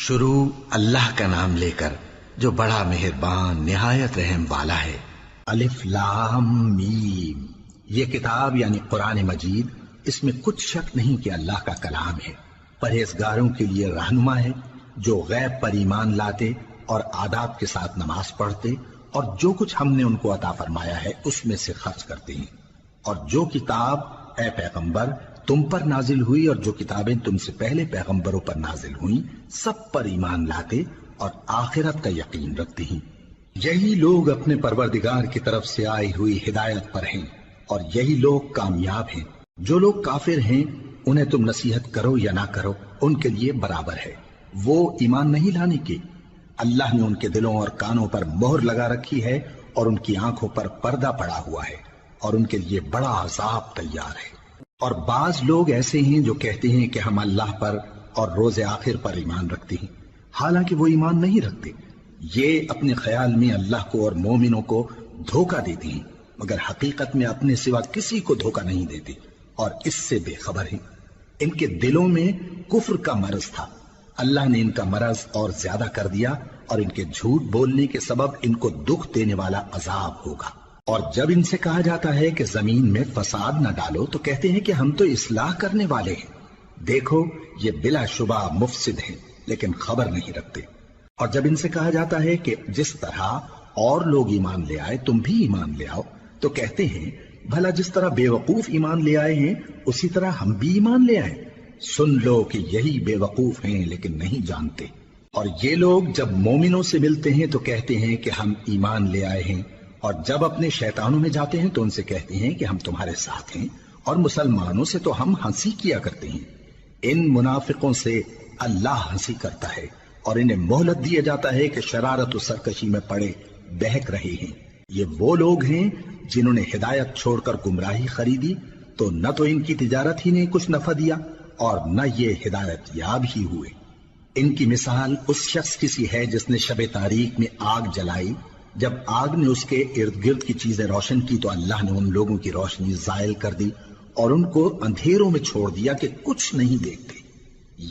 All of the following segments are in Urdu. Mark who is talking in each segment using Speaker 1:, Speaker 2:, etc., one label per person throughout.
Speaker 1: شروع اللہ کا نام لے کر جو بڑا مہربان نہایت رحم والا ہے۔ الف لام میم، یہ کتاب یعنی قرآن مجید، اس میں کچھ شک نہیں کہ اللہ کا کلام ہے، پرہیزگاروں کے لیے رہنما ہے جو غیب پر ایمان لاتے اور آداب کے ساتھ نماز پڑھتے اور جو کچھ ہم نے ان کو عطا فرمایا ہے اس میں سے خرچ کرتے ہیں، اور جو کتاب اے پیغمبر تم پر نازل ہوئی اور جو کتابیں تم سے پہلے پیغمبروں پر نازل ہوئیں سب پر ایمان لاتے اور آخرت کا یقین رکھتے ہیں۔ یہی لوگ اپنے پروردگار کی طرف سے آئی ہوئی ہدایت پر ہیں اور یہی لوگ کامیاب ہیں۔ جو لوگ کافر ہیں انہیں تم نصیحت کرو یا نہ کرو ان کے لیے برابر ہے، وہ ایمان نہیں لانے کے۔ اللہ نے ان کے دلوں اور کانوں پر مہر لگا رکھی ہے اور ان کی آنکھوں پر پردہ پڑا ہوا ہے اور ان کے لیے بڑا عذاب تیار ہے۔ اور بعض لوگ ایسے ہیں جو کہتے ہیں کہ ہم اللہ پر اور روز آخر پر ایمان رکھتے ہیں، حالانکہ وہ ایمان نہیں رکھتے۔ یہ اپنے خیال میں اللہ کو اور مومنوں کو دھوکہ دیتے ہیں، مگر حقیقت میں اپنے سوا کسی کو دھوکہ نہیں دیتے اور اس سے بے خبر ہیں۔ ان کے دلوں میں کفر کا مرض تھا، اللہ نے ان کا مرض اور زیادہ کر دیا اور ان کے جھوٹ بولنے کے سبب ان کو دکھ دینے والا عذاب ہوگا۔ اور جب ان سے کہا جاتا ہے کہ زمین میں فساد نہ ڈالو تو کہتے ہیں کہ ہم تو اصلاح کرنے والے ہیں۔ دیکھو یہ بلا شبہ مفسد ہیں لیکن خبر نہیں رکھتے۔ اور جب ان سے کہا جاتا ہے کہ جس طرح اور لوگ ایمان لے آئے تم بھی ایمان لے آؤ تو کہتے ہیں بھلا جس طرح بے وقوف ایمان لے آئے ہیں اسی طرح ہم بھی ایمان لے آئے۔ سن لو کہ یہی بے وقوف ہیں لیکن نہیں جانتے۔ اور یہ لوگ جب مومنوں سے ملتے ہیں تو کہتے ہیں کہ ہم ایمان لے آئے ہیں، اور جب اپنے شیطانوں میں جاتے ہیں تو ان سے کہتے ہیں کہ ہم تمہارے ساتھ ہیں، اور مسلمانوں سے تو ہم ہنسی کیا کرتے ہیں۔ ان منافقوں سے اللہ ہنسی کرتا ہے اور انہیں مہلت دیا جاتا ہے کہ شرارت و سرکشی میں پڑے بہک رہے ہیں۔ یہ وہ لوگ ہیں جنہوں نے ہدایت چھوڑ کر گمراہی خریدی، تو نہ تو ان کی تجارت ہی نے کچھ نفع دیا اور نہ یہ ہدایت یاب ہی ہوئے۔ ان کی مثال اس شخص کی سی ہے جس نے شب تاریک میں آگ جلائی، جب آگ نے اس کے ارد گرد کی چیزیں روشن کی تو اللہ نے ان لوگوں کی روشنی زائل کر دی اور ان کو اندھیروں میں چھوڑ دیا کہ کچھ نہیں دیکھتے۔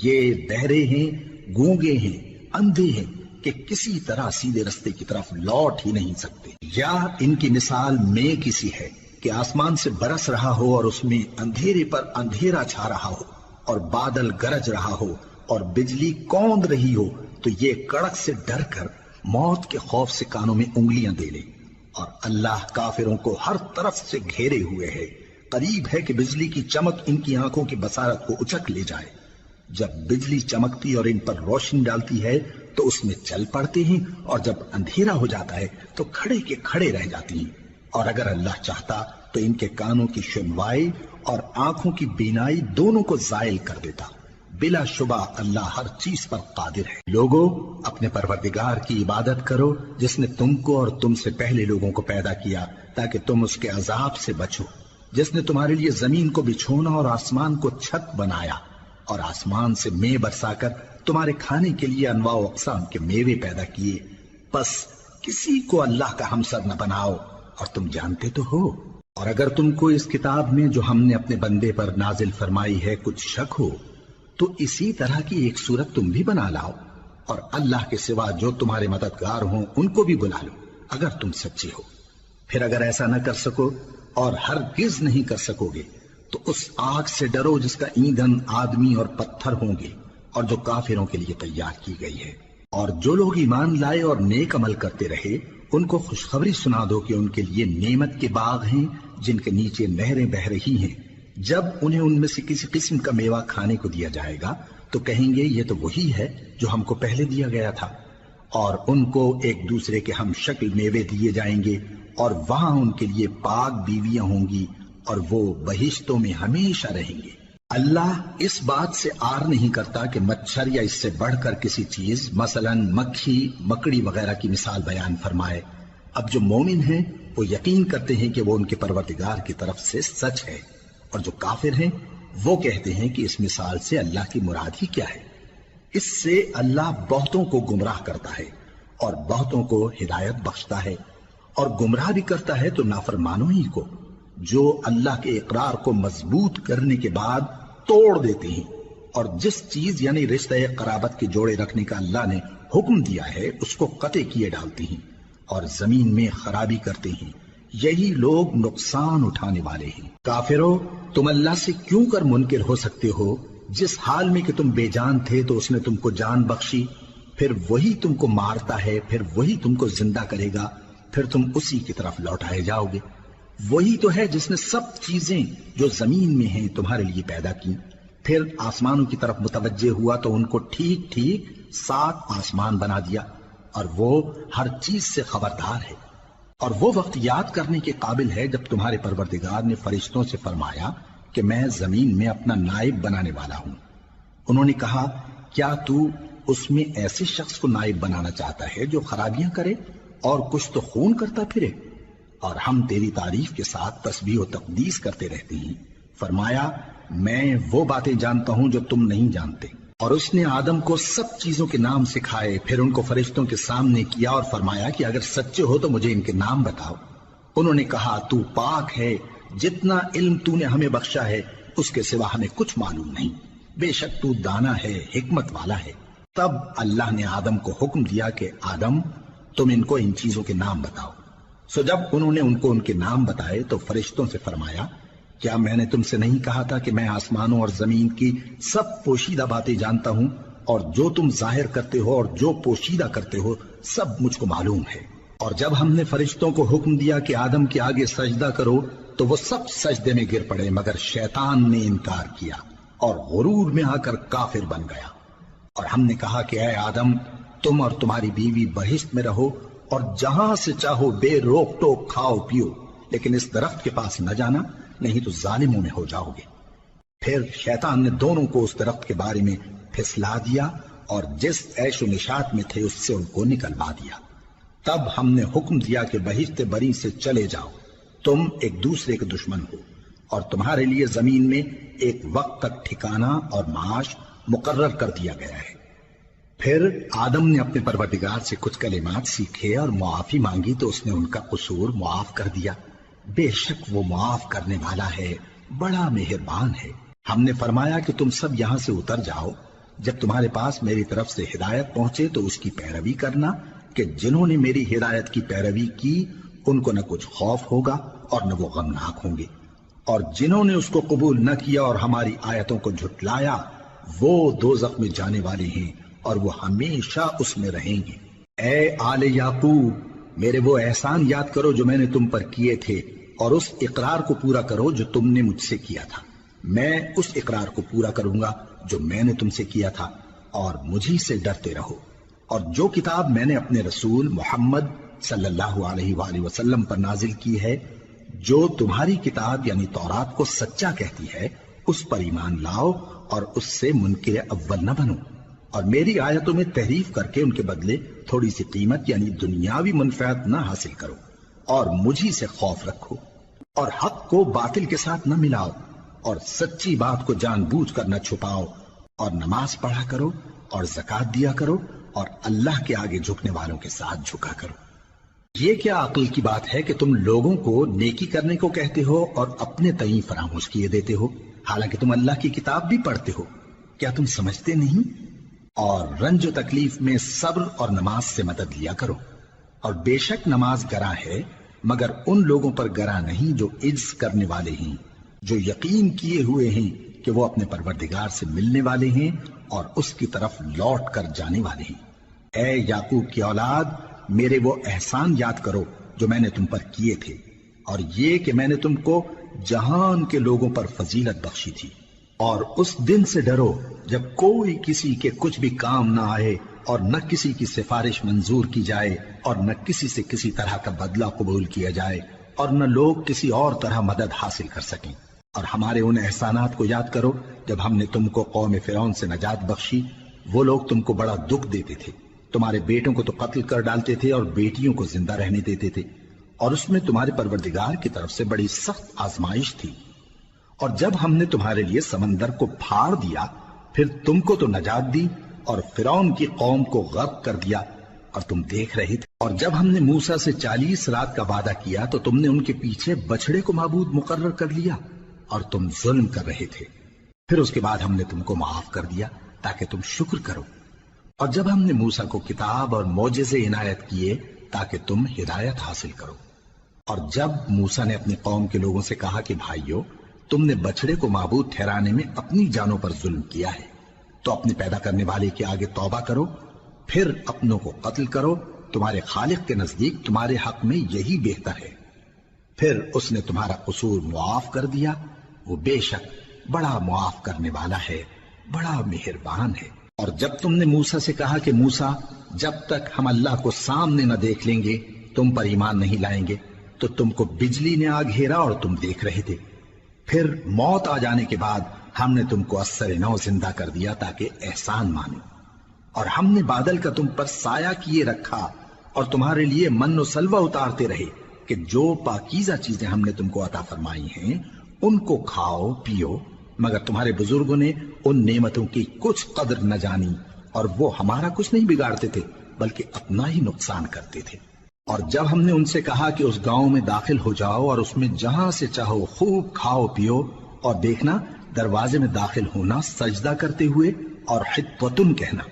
Speaker 1: یہ بہرے ہیں، گونگے ہیں، اندھے ہیں کہ کسی طرح سیدھے رستے کی طرف لوٹ ہی نہیں سکتے۔ یا ان کی مثال میں کسی ہے کہ آسمان سے برس رہا ہو اور اس میں اندھیرے پر اندھیرا چھا رہا ہو اور بادل گرج رہا ہو اور بجلی کوند رہی ہو تو یہ کڑک سے ڈر کر موت کے خوف سے کانوں میں انگلیاں دے لے۔ اور اللہ کافروں کو ہر طرف سے گھیرے ہوئے ہے، قریب ہے کہ بجلی کی چمک ان کی آنکھوں کی بصارت کو اچک لے جائے۔ جب بجلی چمکتی اور ان پر روشنی ڈالتی ہے تو اس میں چل پڑتے ہیں، اور جب اندھیرا ہو جاتا ہے تو کھڑے کے کھڑے رہ جاتی ہیں۔ اور اگر اللہ چاہتا تو ان کے کانوں کی سنوائی اور آنکھوں کی بینائی دونوں کو زائل کر دیتا۔ بلا شبہ اللہ ہر چیز پر قادر ہے۔ لوگو اپنے پروردگار کی عبادت کرو جس نے تم کو اور تم سے پہلے لوگوں کو پیدا کیا تاکہ تم اس کے عذاب سے بچو، جس نے تمہارے لیے زمین کو بچھونا اور آسمان کو چھت بنایا اور آسمان سے مے برسا کر تمہارے کھانے کے لیے انواع و اقسام کے میوے پیدا کیے۔ پس کسی کو اللہ کا ہمسر نہ بناؤ، اور تم جانتے تو ہو۔ اور اگر تم کو اس کتاب میں جو ہم نے اپنے بندے پر نازل فرمائی ہے کچھ شک ہو تو اسی طرح کی ایک صورت تم بھی بنا لاؤ، اور اللہ کے سوا جو تمہارے مددگار ہوں ان کو بھی بلا لو اگر تم سچے ہو۔ پھر اگر ایسا نہ کر سکو اور ہرگز نہیں کر سکو گے تو اس آگ سے ڈرو جس کا ایندھن آدمی اور پتھر ہوں گے اور جو کافروں کے لیے تیار کی گئی ہے۔ اور جو لوگ ایمان لائے اور نیک عمل کرتے رہے ان کو خوشخبری سنا دو کہ ان کے لیے نعمت کے باغ ہیں جن کے نیچے نہریں بہہ رہی ہیں۔ جب انہیں ان میں سے کسی قسم کا میوہ کھانے کو دیا جائے گا تو کہیں گے یہ تو وہی ہے جو ہم کو پہلے دیا گیا تھا، اور ان کو ایک دوسرے کے ہم شکل میوے دیے جائیں گے، اور وہاں ان کے لیے پاک بیویاں ہوں گی اور وہ بہشتوں میں ہمیشہ رہیں گے۔ اللہ اس بات سے آر نہیں کرتا کہ مچھر یا اس سے بڑھ کر کسی چیز مثلا مکھی، مکڑی وغیرہ کی مثال بیان فرمائے۔ اب جو مومن ہیں وہ یقین کرتے ہیں کہ وہ ان کے پروردگار کی طرف سے سچ ہے، اور جو کافر ہیں وہ کہتے ہیں کہ اس مثال سے اللہ کی مراد ہی کیا ہے۔ اس سے اللہ بہتوں کو گمراہ کرتا ہے اور بہتوں کو ہدایت بخشتا ہے، اور گمراہ بھی کرتا ہے تو نافرمانوں ہی کو، جو اللہ کے اقرار کو مضبوط کرنے کے بعد توڑ دیتے ہیں اور جس چیز یعنی رشتہ قرابت کے جوڑے رکھنے کا اللہ نے حکم دیا ہے اس کو قطع کیے ڈالتے ہیں اور زمین میں خرابی کرتے ہیں، یہی لوگ نقصان اٹھانے والے ہیں۔ کافرو، تم اللہ سے کیوں کر منکر ہو سکتے ہو؟ جس حال میں کہ تم بے جان تھے تو اس نے تم کو جان بخشی، پھر وہی تم کو مارتا ہے، پھر وہی تم کو زندہ کرے گا، پھر تم اسی کی طرف لوٹائے جاؤ گے۔ وہی تو ہے جس نے سب چیزیں جو زمین میں ہیں تمہارے لیے پیدا کی، پھر آسمانوں کی طرف متوجہ ہوا تو ان کو ٹھیک ٹھیک 7 آسمان بنا دیا، اور وہ ہر چیز سے خبردار ہے۔ اور وہ وقت یاد کرنے کے قابل ہے جب تمہارے پروردگار نے فرشتوں سے فرمایا کہ میں زمین میں اپنا نائب بنانے والا ہوں۔ انہوں نے کہا، کیا تو اس میں ایسے شخص کو نائب بنانا چاہتا ہے جو خرابیاں کرے اور کچھ تو خون کرتا پھرے؟ اور ہم تیری تعریف کے ساتھ تسبیح و تقدیس کرتے رہتے ہیں۔ فرمایا، میں وہ باتیں جانتا ہوں جو تم نہیں جانتے۔ اور اس نے آدم کو سب چیزوں کے نام سکھائے، پھر ان کو فرشتوں کے سامنے کیا اور فرمایا کہ اگر سچے ہو تو مجھے ان کے نام بتاؤ۔ انہوں نے کہا، تو پاک ہے، جتنا علم تو نے ہمیں بخشا ہے اس کے سوا ہمیں کچھ معلوم نہیں، بے شک تو دانا ہے، حکمت والا ہے۔ تب اللہ نے آدم کو حکم دیا کہ آدم، تم ان کو ان چیزوں کے نام بتاؤ۔ سو جب انہوں نے ان کو ان کے نام بتائے تو فرشتوں سے فرمایا، کیا میں نے تم سے نہیں کہا تھا کہ میں آسمانوں اور زمین کی سب پوشیدہ باتیں جانتا ہوں، اور جو تم ظاہر کرتے ہو اور جو پوشیدہ کرتے ہو سب مجھ کو معلوم ہے۔ اور جب ہم نے فرشتوں کو حکم دیا کہ آدم کے آگے سجدہ کرو تو وہ سب سجدے میں گر پڑے، مگر شیطان نے انکار کیا اور غرور میں آ کر کافر بن گیا۔ اور ہم نے کہا کہ اے آدم، تم اور تمہاری بیوی بہشت میں رہو اور جہاں سے چاہو بے روک ٹوک کھاؤ پیو، لیکن اس درخت کے پاس نہ جانا، نہیں تو ظالموں میں ہو جاؤ گے۔ پھر شیطان نے دونوں کو اس درخت کے بارے میں پھسلا دیا اور جس عیش و نشاط میں تھے اس سے ان کو نکلوا دیا۔ تب ہم نے حکم دیا کہ بہشت بری سے چلے جاؤ، تم ایک دوسرے کے دشمن ہو، اور تمہارے لیے زمین میں ایک وقت تک ٹھکانہ اور معاش مقرر کر دیا گیا ہے۔ پھر آدم نے اپنے پروردگار سے کچھ کلمات سیکھے اور معافی مانگی تو اس نے ان کا قصور معاف کر دیا۔ بے شک وہ معاف کرنے والا ہے، بڑا مہربان ہے۔ ہم نے فرمایا کہ تم سب یہاں سے اتر جاؤ، جب تمہارے پاس میری طرف سے ہدایت پہنچے تو اس کی پیروی کرنا، کہ جنہوں نے میری ہدایت کی پیروی کی ان کو نہ کچھ خوف ہوگا اور نہ وہ غمناک ہوں گے، اور جنہوں نے اس کو قبول نہ کیا اور ہماری آیتوں کو جھٹلایا وہ دوزخ میں جانے والے ہیں اور وہ ہمیشہ اس میں رہیں گے۔ اے آل یعقوب، میرے وہ احسان یاد کرو جو میں نے تم پر کیے تھے، اور اس اقرار کو پورا کرو جو تم نے مجھ سے کیا تھا۔ میں اس اقرار کو پورا کروں گا جو میں نے تم سے کیا تھا، اور مجھی سے ڈرتے رہو۔ اور جو کتاب میں نے اپنے رسول محمد صلی اللہ علیہ وآلہ وسلم پر نازل کی ہے، جو تمہاری کتاب یعنی تورات کو سچا کہتی ہے، اس پر ایمان لاؤ اور اس سے منکر اول نہ بنو، اور میری آیتوں میں تحریف کر کے ان کے بدلے تھوڑی سی قیمت یعنی دنیاوی منفعت نہ حاصل کرو، اور مجھی سے خوف رکھو، اور حق کو باطل کے ساتھ نہ ملاؤ، اور سچی بات کو جان بوجھ کر نہ چھپاؤ، اور نماز پڑھا کرو اور زکوٰۃ دیا کرو، اور اللہ کے آگے جھکنے والوں کے ساتھ جھکا کرو۔ یہ کیا عقل کی بات ہے کہ تم لوگوں کو نیکی کرنے کو کہتے ہو اور اپنے تئیں فراموش کیے دیتے ہو، حالانکہ تم اللہ کی کتاب بھی پڑھتے ہو؟ کیا تم سمجھتے نہیں؟ اور رنج و تکلیف میں صبر اور نماز سے مدد لیا کرو، اور بے شک نماز گراں ہے، مگر ان لوگوں پر گراں نہیں جو عجز کرنے والے ہیں، جو یقین کیے ہوئے ہیں کہ وہ اپنے پروردگار سے ملنے والے ہیں اور اس کی طرف لوٹ کر جانے والے ہیں۔ اے یعقوب کی اولاد، میرے وہ احسان یاد کرو جو میں نے تم پر کیے تھے، اور یہ کہ میں نے تم کو جہان کے لوگوں پر فضیلت بخشی تھی۔ اور اس دن سے ڈرو جب کوئی کسی کے کچھ بھی کام نہ آئے، اور نہ کسی کی سفارش منظور کی جائے، اور نہ کسی سے کسی طرح کا بدلہ قبول کیا جائے، اور نہ لوگ کسی اور طرح مدد حاصل کر سکیں۔ اور ہمارے ان احسانات کو یاد کرو جب ہم نے تم کو قوم فرعون سے نجات بخشی۔ وہ لوگ تم کو بڑا دکھ دیتے تھے، تمہارے بیٹوں کو تو قتل کر ڈالتے تھے اور بیٹیوں کو زندہ رہنے دیتے تھے، اور اس میں تمہارے پروردگار کی طرف سے بڑی سخت آزمائش تھی۔ اور جب ہم نے تمہارے لیے سمندر کو پھاڑ دیا، پھر تم کو تو نجات دی اور فرعون کی قوم کو غرق کر دیا، اور تم دیکھ رہے تھے۔ اور جب ہم نے موسیٰ سے 40 رات کا وعدہ کیا تو تم نے ان کے پیچھے بچڑے کو معبود مقرر کر لیا، اور تم ظلم کر رہے تھے۔ پھر اس کے بعد ہم نے تم کو معاف کر دیا تاکہ تم شکر کرو، اور جب ہم نے موسیٰ کو کتاب اور معجزے عنایت کیے تاکہ تم ہدایت حاصل کرو، اور جب موسیٰ نے اپنی قوم کے لوگوں سے کہا کہ بھائیو، تم نے بچڑے کو معبود ٹھہرانے میں اپنی جانوں پر ظلم کیا ہے، تو اپنے پیدا کرنے والے کے آگے توبہ کرو، پھر اپنوں کو قتل کرو، تمہارے خالق کے نزدیک تمہارے حق میں یہی بہتر ہے، پھر اس نے تمہارا قصور معاف کر دیا، وہ بے شک بڑا معاف کرنے والا ہے، بڑا مہربان ہے۔ اور جب تم نے موسیٰ سے کہا کہ موسیٰ، جب تک ہم اللہ کو سامنے نہ دیکھ لیں گے تم پر ایمان نہیں لائیں گے، تو تم کو بجلی نے آ گھیرا اور تم دیکھ رہے تھے، پھر موت آ جانے کے بعد ہم نے تم کو اثر نو زندہ کر دیا تاکہ احسان مانو، اور ہم نے بادل کا تم پر سایہ کیے رکھا اور تمہارے لیے من و سلوہ اتارتے رہے کہ جو پاکیزہ چیزیں ہم نے تم کو عطا فرمائی ہیں ان کو کھاؤ پیو، مگر تمہارے بزرگوں نے ان نعمتوں کی کچھ قدر نہ جانی، اور وہ ہمارا کچھ نہیں بگاڑتے تھے بلکہ اپنا ہی نقصان کرتے تھے۔ اور جب ہم نے ان سے کہا کہ اس گاؤں میں داخل ہو جاؤ اور اس میں جہاں سے چاہو خوب کھاؤ پیو، اور دیکھنا دروازے میں داخل ہونا سجدہ کرتے ہوئے اور حطوتن کہنا،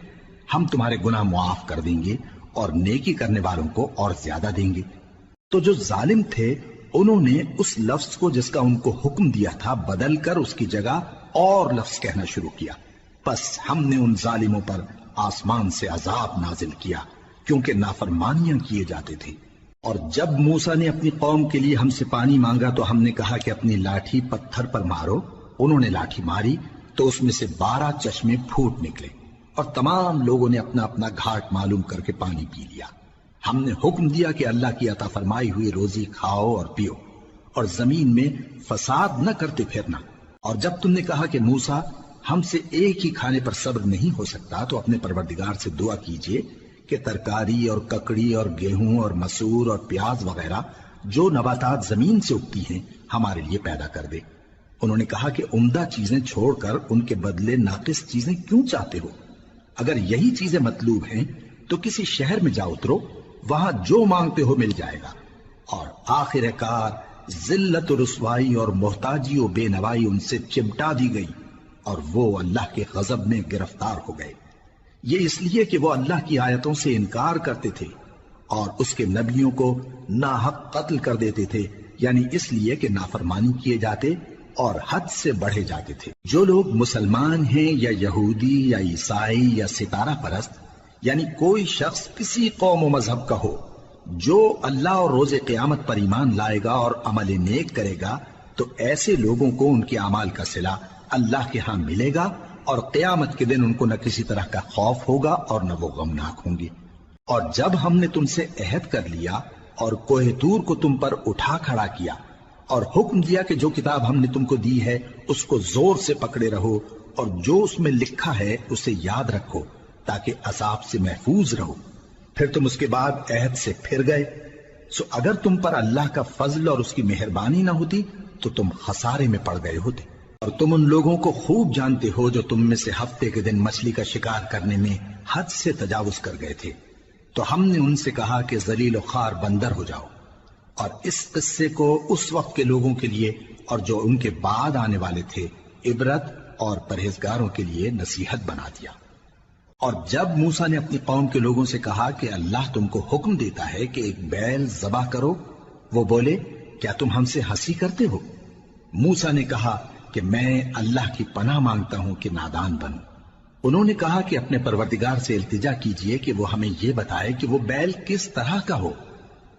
Speaker 1: ہم تمہارے گناہ معاف کر دیں گے اور نیکی کرنے والوں کو اور زیادہ دیں گے۔ تو جو ظالم تھے انہوں نے اس لفظ کو جس کا ان کو حکم دیا تھا بدل کر اس کی جگہ اور لفظ کہنا شروع کیا، پس ہم نے ان ظالموں پر آسمان سے عذاب نازل کیا کیونکہ نافرمانیاں کیے جاتے تھے۔ اور جب موسیٰ نے اپنی قوم کے لیے ہم سے پانی مانگا تو ہم نے کہا کہ اپنی لاٹھی پتھر پر مارو، انہوں نے لاٹھی ماری تو اس میں سے 12 چشمے پھوٹ نکلے، اور تمام لوگوں نے اپنا اپنا گھاٹ معلوم کر کے پانی پی لیا۔ ہم نے حکم دیا کہ اللہ کی عطا فرمائی ہوئی روزی کھاؤ اور پیو، اور زمین میں فساد نہ کرتے پھرنا۔ اور جب تم نے کہا کہ موسیٰ، ہم سے ایک ہی کھانے پر صبر نہیں ہو سکتا، تو اپنے پروردگار سے دعا کیجئے کہ ترکاری اور ککڑی اور گیہوں اور مسور اور پیاز وغیرہ جو نباتات زمین سے اگتی ہیں ہمارے لیے پیدا کر دے۔ انہوں نے کہا کہ عمدہ چیزیں چھوڑ کر ان کے بدلے ناقص چیزیں کیوں چاہتے ہو؟ اگر یہی چیزیں مطلوب ہیں تو کسی شہر میں جا اترو، وہاں جو مانگتے ہو مل جائے گا۔ اور آخر کار ذلت و رسوائی اور محتاجی و بے نوائی ان سے چمٹا دی گئی، اور وہ اللہ کے غضب میں گرفتار ہو گئے، یہ اس لیے کہ وہ اللہ کی آیتوں سے انکار کرتے تھے اور اس کے نبیوں کو ناحق قتل کر دیتے تھے، یعنی اس لیے کہ نافرمانی کیے جاتے اور حد سے بڑھے جاتے تھے۔ جو لوگ مسلمان ہیں یا یہودی یا عیسائی یا ستارہ پرست، یعنی کوئی شخص کسی قوم و مذہب کا ہو، جو اللہ اور روز قیامت پر ایمان لائے گا اور عمل نیک کرے گا، تو ایسے لوگوں کو ان کے اعمال کا صلہ اللہ کے ہاں ملے گا، اور قیامت کے دن ان کو نہ کسی طرح کا خوف ہوگا اور نہ وہ غمناک ہوں گے۔ اور جب ہم نے تم سے عہد کر لیا اور کوہ طور کو تم پر اٹھا کھڑا کیا اور حکم دیا کہ جو کتاب ہم نے تم کو دی ہے اس کو زور سے پکڑے رہو، اور جو اس میں لکھا ہے اسے یاد رکھو تاکہ عذاب سے محفوظ رہو، پھر تم اس کے بعد عہد سے پھر گئے، سو اگر تم پر اللہ کا فضل اور اس کی مہربانی نہ ہوتی تو تم خسارے میں پڑ گئے ہوتے۔ اور تم ان لوگوں کو خوب جانتے ہو جو تم میں سے ہفتے کے دن مچھلی کا شکار کرنے میں حد سے تجاوز کر گئے تھے، تو ہم نے ان سے کہا کہ ذلیل و خوار بندر ہو جاؤ، اور اس قصے کو اس وقت کے لوگوں کے لیے اور جو ان کے بعد آنے والے تھے عبرت اور پرہیزگاروں کے لیے نصیحت بنا دیا۔ اور جب موسیٰ نے اپنی قوم کے لوگوں سے کہا کہ اللہ تم کو حکم دیتا ہے کہ ایک بیل ذبح کرو، وہ بولے کیا تم ہم سے ہنسی کرتے ہو؟ موسیٰ نے کہا کہ میں اللہ کی پناہ مانگتا ہوں کہ نادان بنوں۔ انہوں نے کہا کہ اپنے پروردگار سے التجا کیجئے کہ وہ ہمیں یہ بتائے کہ وہ بیل کس طرح کا ہو۔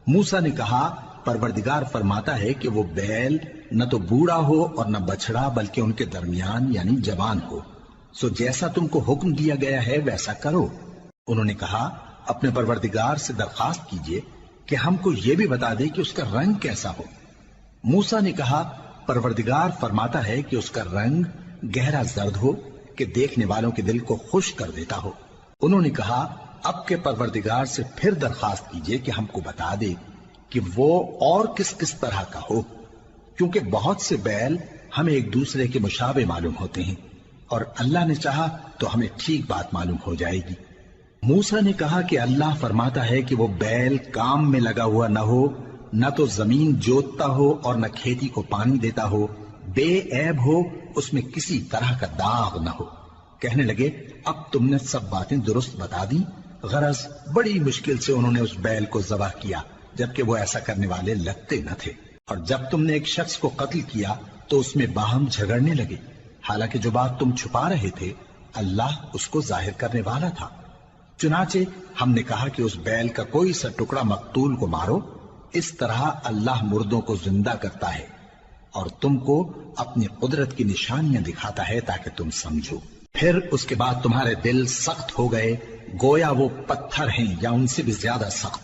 Speaker 1: موسیٰ نے کہا پروردگار فرماتا ہے کہ وہ بیل نہ تو بوڑھا ہو اور نہ بچڑا بلکہ ان کے درمیان یعنی جوان ہو، سو جیسا تم کو حکم دیا گیا ہے ویسا کرو۔ انہوں نے کہا اپنے پروردگار سے درخواست کیجئے کہ ہم کو یہ بھی بتا دے کہ اس کا رنگ کیسا ہو۔ موسیٰ نے کہا پروردگار فرماتا ہے کہ اس کا رنگ گہرا زرد ہو کہ دیکھنے والوں کے دل کو خوش کر دیتا ہو۔ انہوں نے کہا اب کے پروردگار سے پھر درخواست کیجئے کہ ہم کو بتا دے کہ وہ اور کس کس طرح کا ہو، کیونکہ بہت سے بیل ہمیں ایک دوسرے کے مشابہ معلوم ہوتے ہیں، اور اللہ نے چاہا تو ہمیں ٹھیک بات معلوم ہو جائے گی۔ موسیٰ نے کہا کہ اللہ فرماتا ہے کہ وہ بیل کام میں لگا ہوا نہ ہو، نہ تو زمین جوتتا ہو اور نہ کھیتی کو پانی دیتا ہو، بے عیب ہو اس میں کسی طرح کا داغ نہ ہو۔ کہنے لگے اب تم نے سب باتیں درست بتا دی، غرض بڑی مشکل سے انہوں نے اس بیل کو ذبح کیا، جبکہ وہ ایسا کرنے والے لگتے نہ تھے۔ اور جب تم نے ایک شخص کو قتل کیا تو اس میں باہم جھگڑنے لگے، حالانکہ جو بات تم چھپا رہے تھے اللہ اس کو ظاہر کرنے والا تھا۔ چنانچہ ہم نے کہا کہ اس بیل کا کوئی سا ٹکڑا مقتول کو مارو، اس طرح اللہ مردوں کو زندہ کرتا ہے اور تم کو اپنی قدرت کی نشانیاں دکھاتا ہے تاکہ تم سمجھو۔ پھر اس کے بعد تمہارے دل سخت ہو گئے، گویا وہ پتھر ہیں یا ان سے بھی زیادہ سخت۔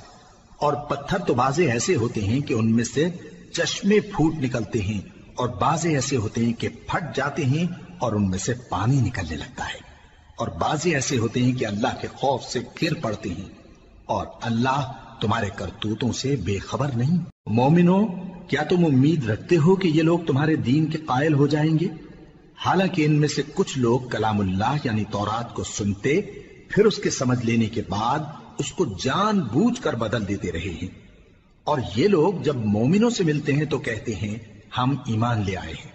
Speaker 1: اور پتھر تو بعضے ایسے ہوتے ہیں کہ ان میں سے چشمے پھوٹ نکلتے ہیں، اور بعضے ایسے ہوتے ہیں کہ پھٹ جاتے ہیں اور ان میں سے پانی نکلنے لگتا ہے، اور بعضے ایسے ہوتے ہیں کہ اللہ کے خوف سے گر پڑتے ہیں، اور اللہ تمہارے کرتوتوں سے بے خبر نہیں۔ مومنو، کیا تم امید رکھتے ہو کہ یہ لوگ تمہارے دین کے قائل ہو جائیں گے؟ حالانکہ ان میں سے کچھ لوگ کلام اللہ یعنی تورات کو سنتے، پھر اس کے سمجھ لینے کے بعد اس کو جان بوجھ کر بدل دیتے رہے ہیں۔ اور یہ لوگ جب مومنوں سے ملتے ہیں تو کہتے ہیں ہم ایمان لے آئے ہیں،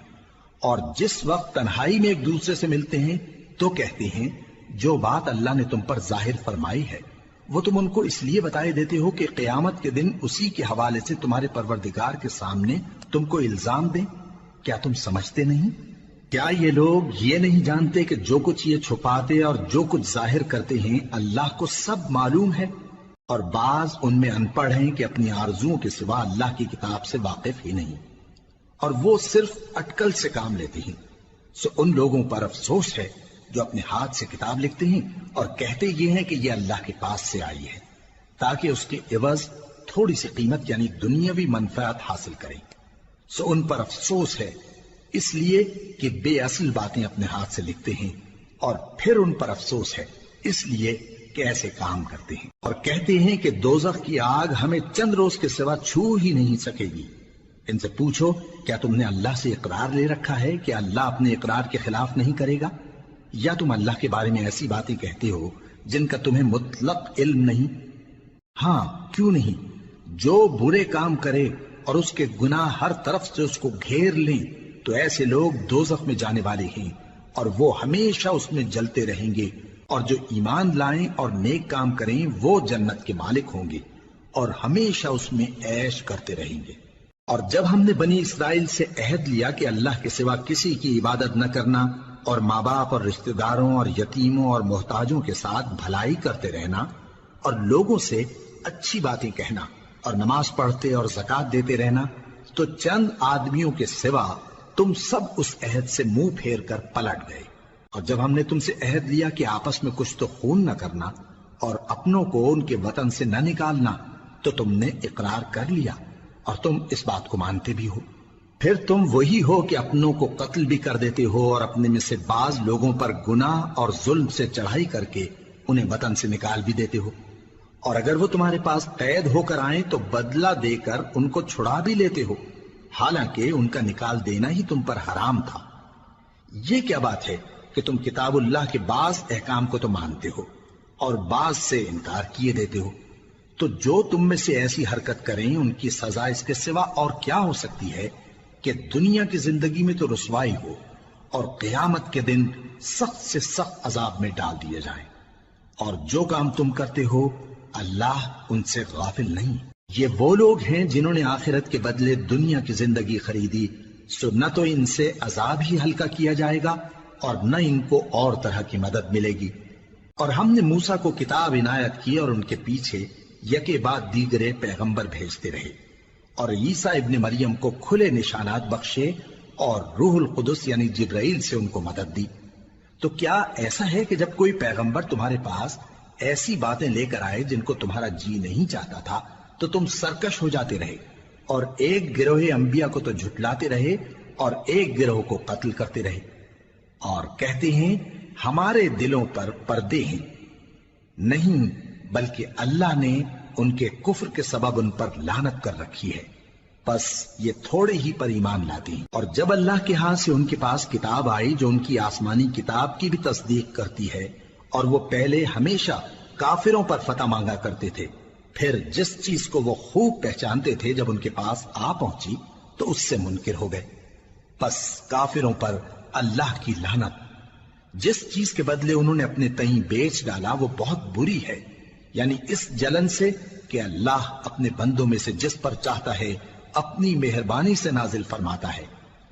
Speaker 1: اور جس وقت تنہائی میں ایک دوسرے سے ملتے ہیں تو کہتے ہیں جو بات اللہ نے تم پر ظاہر فرمائی ہے وہ تم ان کو اس لیے بتائے دیتے ہو کہ قیامت کے دن اسی کے حوالے سے تمہارے پروردگار کے سامنے تم کو الزام دیں۔ کیا تم سمجھتے نہیں؟ کیا یہ لوگ یہ نہیں جانتے کہ جو کچھ یہ چھپاتے اور جو کچھ ظاہر کرتے ہیں اللہ کو سب معلوم ہے؟ اور بعض ان میں ان پڑھ ہیں کہ اپنی آرزوؤں کے سوا اللہ کی کتاب سے واقف ہی نہیں، اور وہ صرف اٹکل سے کام لیتے ہیں۔ سو ان لوگوں پر افسوس ہے جو اپنے ہاتھ سے کتاب لکھتے ہیں اور کہتے یہ ہیں کہ یہ اللہ کے پاس سے آئی ہے، تاکہ اس کے عوض تھوڑی سی قیمت یعنی دنیاوی منفعت حاصل کریں۔ سو ان پر افسوس ہے اس لیے کہ بے اصل باتیں اپنے ہاتھ سے لکھتے ہیں، اور پھر ان پر افسوس ہے اس لیے کہ ایسے کام کرتے ہیں، اور کہتے ہیں کہ دوزخ کی آگ ہمیں چند روز کے سوا چھو ہی نہیں سکے گی۔ ان سے پوچھو کیا تم نے اللہ سے اقرار لے رکھا ہے کہ اللہ اپنے اقرار کے خلاف نہیں کرے گا؟ یا تم اللہ کے بارے میں ایسی باتیں کہتے ہو جن کا تمہیں مطلق علم نہیں؟ ہاں کیوں نہیں، جو برے کام کرے اور اس کے گناہ ہر طرف سے اس کو گھیر لیں تو ایسے لوگ دوزخ میں جانے والے ہیں، اور وہ ہمیشہ اس میں جلتے رہیں گے، اور جو ایمان لائیں اور نیک کام کریں وہ جنت کے مالک ہوں گے اور ہمیشہ اس میں عیش کرتے رہیں گے۔ اور جب ہم نے بنی اسرائیل سے عہد لیا کہ اللہ کے سوا کسی کی عبادت نہ کرنا، اور ماں باپ اور رشتہ داروں اور یتیموں اور محتاجوں کے ساتھ بھلائی کرتے رہنا، اور لوگوں سے اچھی باتیں کہنا، اور نماز پڑھتے اور زکوٰۃ دیتے رہنا، تو چند آدمیوں کے سوا تم سب اس عہد سے منہ پھیر کر پلٹ گئے۔ اور جب ہم نے تم سے عہد لیا کہ آپس میں کچھ تو خون نہ کرنا اور اپنوں کو ان کے وطن سے نہ نکالنا، تو تم نے اقرار کر لیا اور تم اس بات کو مانتے بھی ہو۔ پھر تم وہی ہو کہ اپنوں کو قتل بھی کر دیتے ہو، اور اپنے میں سے بعض لوگوں پر گناہ اور ظلم سے چڑھائی کر کے انہیں وطن سے نکال بھی دیتے ہو، اور اگر وہ تمہارے پاس قید ہو کر آئیں تو بدلہ دے کر ان کو چھڑا بھی لیتے ہو، حالانکہ ان کا نکال دینا ہی تم پر حرام تھا۔ یہ کیا بات ہے کہ تم کتاب اللہ کے بعض احکام کو تو مانتے ہو اور بعض سے انکار کیے دیتے ہو؟ تو جو تم میں سے ایسی حرکت کریں ان کی سزا اس کے سوا اور کیا ہو سکتی ہے کہ دنیا کی زندگی میں تو رسوائی ہو اور قیامت کے دن سخت سے سخت عذاب میں ڈال دیے جائیں۔ اور جو کام تم کرتے ہو اللہ ان سے غافل نہیں۔ یہ وہ لوگ ہیں جنہوں نے آخرت کے بدلے دنیا کی زندگی خریدی، سو نہ تو ان سے عذاب ہی ہلکا کیا جائے گا اور نہ ان کو اور طرح کی مدد ملے گی۔ اور ہم نے موسیٰ کو کتاب عنایت کی اور ان کے پیچھے یکے بعد دیگرے پیغمبر بھیجتے رہے، اور عیسیٰ ابن مریم کو کھلے نشانات بخشے اور روح القدس یعنی جبرائیل سے ان کو مدد دی۔ تو کیا ایسا ہے کہ جب کوئی پیغمبر تمہارے پاس ایسی باتیں لے کر آئے جن کو تمہارا جی نہیں چاہتا تھا تو تم سرکش ہو جاتے رہے، اور ایک گروہ انبیاء کو تو جھٹلاتے رہے اور ایک گروہ کو قتل کرتے رہے، اور کہتے ہیں ہمارے دلوں پر پردے ہیں؟ نہیں، بلکہ اللہ نے ان کے کفر کے سبب ان پر لعنت کر رکھی ہے، بس یہ تھوڑے ہی پر ایمان لاتے ہیں۔ اور جب اللہ کے ہاں سے ان کے پاس کتاب آئی جو ان کی آسمانی کتاب کی بھی تصدیق کرتی ہے، اور وہ پہلے ہمیشہ کافروں پر فتح مانگا کرتے تھے، پھر جس چیز کو وہ خوب پہچانتے تھے جب ان کے پاس آ پہنچی تو اس سے منکر ہو گئے، بس کافروں پر اللہ کی لعنت! جس چیز کے بدلے انہوں نے اپنے تئیں بیچ ڈالا وہ بہت بری ہے، یعنی اس جلن سے کہ اللہ اپنے بندوں میں سے جس پر چاہتا ہے اپنی مہربانی سے نازل فرماتا ہے۔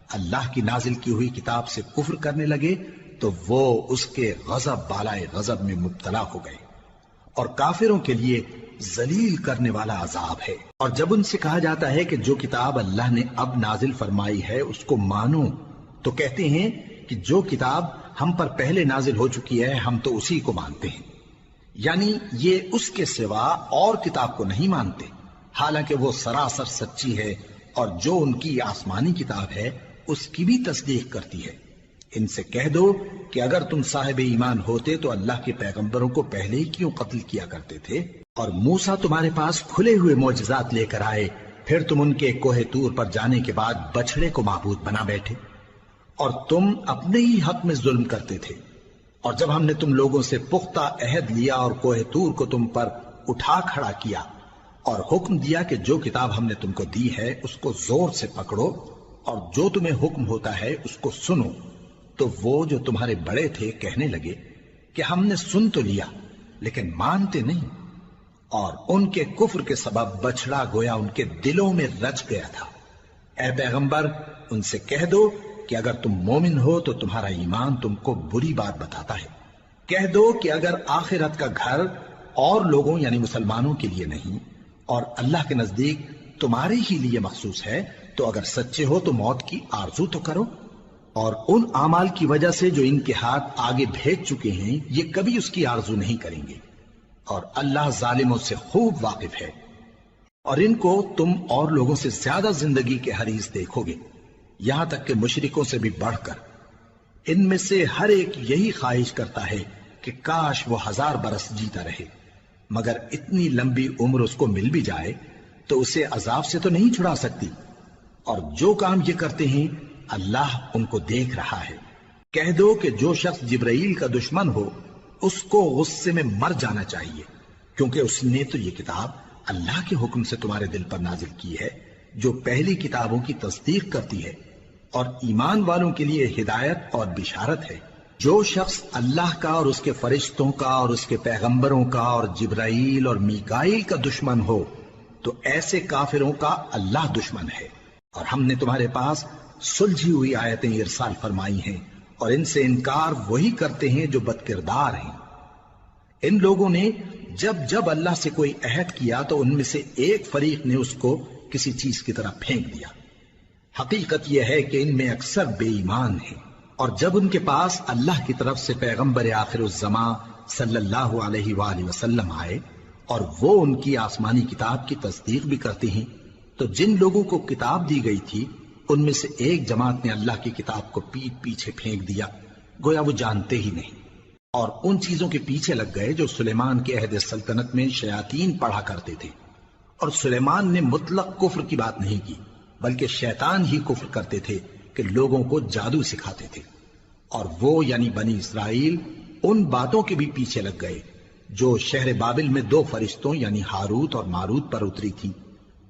Speaker 1: اللہ کی نازل کی ہوئی کتاب سے کفر کرنے لگے تو وہ اس کے غضب بالائے غضب میں مبتلا ہو گئے، اور کافروں کے لیے ذلیل کرنے والا عذاب ہے۔ اور جب ان سے کہا جاتا ہے کہ جو کتاب اللہ نے اب نازل فرمائی ہے اس کو مانو، تو کہتے ہیں کہ جو کتاب ہم پر پہلے نازل ہو چکی ہے ہم تو اسی کو مانتے ہیں، یعنی یہ اس کے سوا اور کتاب کو نہیں مانتے، حالانکہ وہ سراسر سچی ہے، اور جو ان کی آسمانی کتاب ہے اس کی بھی تصدیق کرتی ہے۔ ان سے کہہ دو کہ اگر تم صاحب ایمان ہوتے تو اللہ کے پیغمبروں کو پہلے ہی کیوں قتل کیا کرتے تھے؟ اور موسیٰ تمہارے پاس کھلے ہوئے معجزات لے کر آئے، پھر تم ان کے کوہ طور پر جانے کے بعد بچڑے کو معبود بنا بیٹھے، اور تم اپنے ہی حق میں ظلم کرتے تھے۔ اور جب ہم نے تم لوگوں سے پختہ عہد لیا اور کوہ طور کو تم پر اٹھا کھڑا کیا اور حکم دیا کہ جو کتاب ہم نے تم کو دی ہے اس کو زور سے پکڑو اور جو تمہیں حکم ہوتا ہے اس کو سنو، تو وہ جو تمہارے بڑے تھے کہنے لگے کہ ہم نے سن تو لیا لیکن مانتے نہیں، اور ان کے کفر کے سبب بچڑا گویا ان کے دلوں میں رچ گیا تھا۔ اے پیغمبر ان سے کہہ دو کہ اگر تم مومن ہو تو تمہارا ایمان تم کو بری بات بتاتا ہے۔ کہہ دو کہ اگر آخرت کا گھر اور لوگوں یعنی مسلمانوں کے لیے نہیں اور اللہ کے نزدیک تمہارے ہی لیے مخصوص ہے تو اگر سچے ہو تو موت کی آرزو تو کرو، اور ان اعمال کی وجہ سے جو ان کے ہاتھ آگے بھیج چکے ہیں یہ کبھی اس کی آرزو نہیں کریں گے، اور اللہ ظالموں سے خوب واقف ہے۔ اور ان کو تم اور لوگوں سے زیادہ زندگی کے حریص دیکھو گے، یہاں تک کہ مشرکوں سے بھی بڑھ کر۔ ان میں سے ہر ایک یہی خواہش کرتا ہے کہ کاش وہ 1000 برس جیتا رہے، مگر اتنی لمبی عمر اس کو مل بھی جائے تو اسے عذاب سے تو نہیں چھڑا سکتی، اور جو کام یہ کرتے ہیں اللہ ان کو دیکھ رہا ہے۔ کہہ دو کہ جو شخص جبرائیل کا دشمن ہو اس کو غصے میں مر جانا چاہیے، کیونکہ اس نے تو یہ کتاب اللہ کے حکم سے تمہارے دل پر نازل کی ہے جو پہلی کتابوں کی تصدیق کرتی ہے، اور ایمان والوں کے لیے ہدایت اور بشارت ہے۔ جو شخص اللہ کا اور اس کے فرشتوں کا اور اس کے پیغمبروں کا اور جبرائیل اور میکائیل کا دشمن ہو تو ایسے کافروں کا اللہ دشمن ہے۔ اور ہم نے تمہارے پاس سلجھی ہوئی آیتیں ارسال فرمائی ہیں، اور ان سے انکار وہی کرتے ہیں جو بد کردار ہیں۔ ان لوگوں نے جب جب اللہ سے کوئی عہد کیا تو ان میں سے ایک فریق نے اس کو کسی چیز کی طرح پھینک دیا۔ حقیقت یہ ہے کہ ان میں اکثر بے ایمان ہیں، اور جب ان کے پاس اللہ کی طرف سے پیغمبر آخر الزماں صلی اللہ علیہ وآلہ وسلم آئے اور وہ ان کی آسمانی کتاب کی تصدیق بھی کرتے ہیں، تو جن لوگوں کو کتاب دی گئی تھی ان میں سے ایک جماعت نے اللہ کی کتاب کو پیٹ پیچھے پھینک دیا، گویا وہ جانتے ہی نہیں، اور ان چیزوں کے پیچھے لگ گئے جو سلیمان کے عہد سلطنت میں شیاطین پڑھا کرتے تھے۔ اور سلیمان نے مطلق کفر کی بات نہیں کی، بلکہ شیطان ہی کفر کرتے تھے کہ لوگوں کو جادو سکھاتے تھے، اور وہ یعنی بنی اسرائیل ان باتوں کے بھی پیچھے لگ گئے جو شہر بابل میں 2 فرشتوں یعنی ہاروت اور ماروت پر اتری تھی،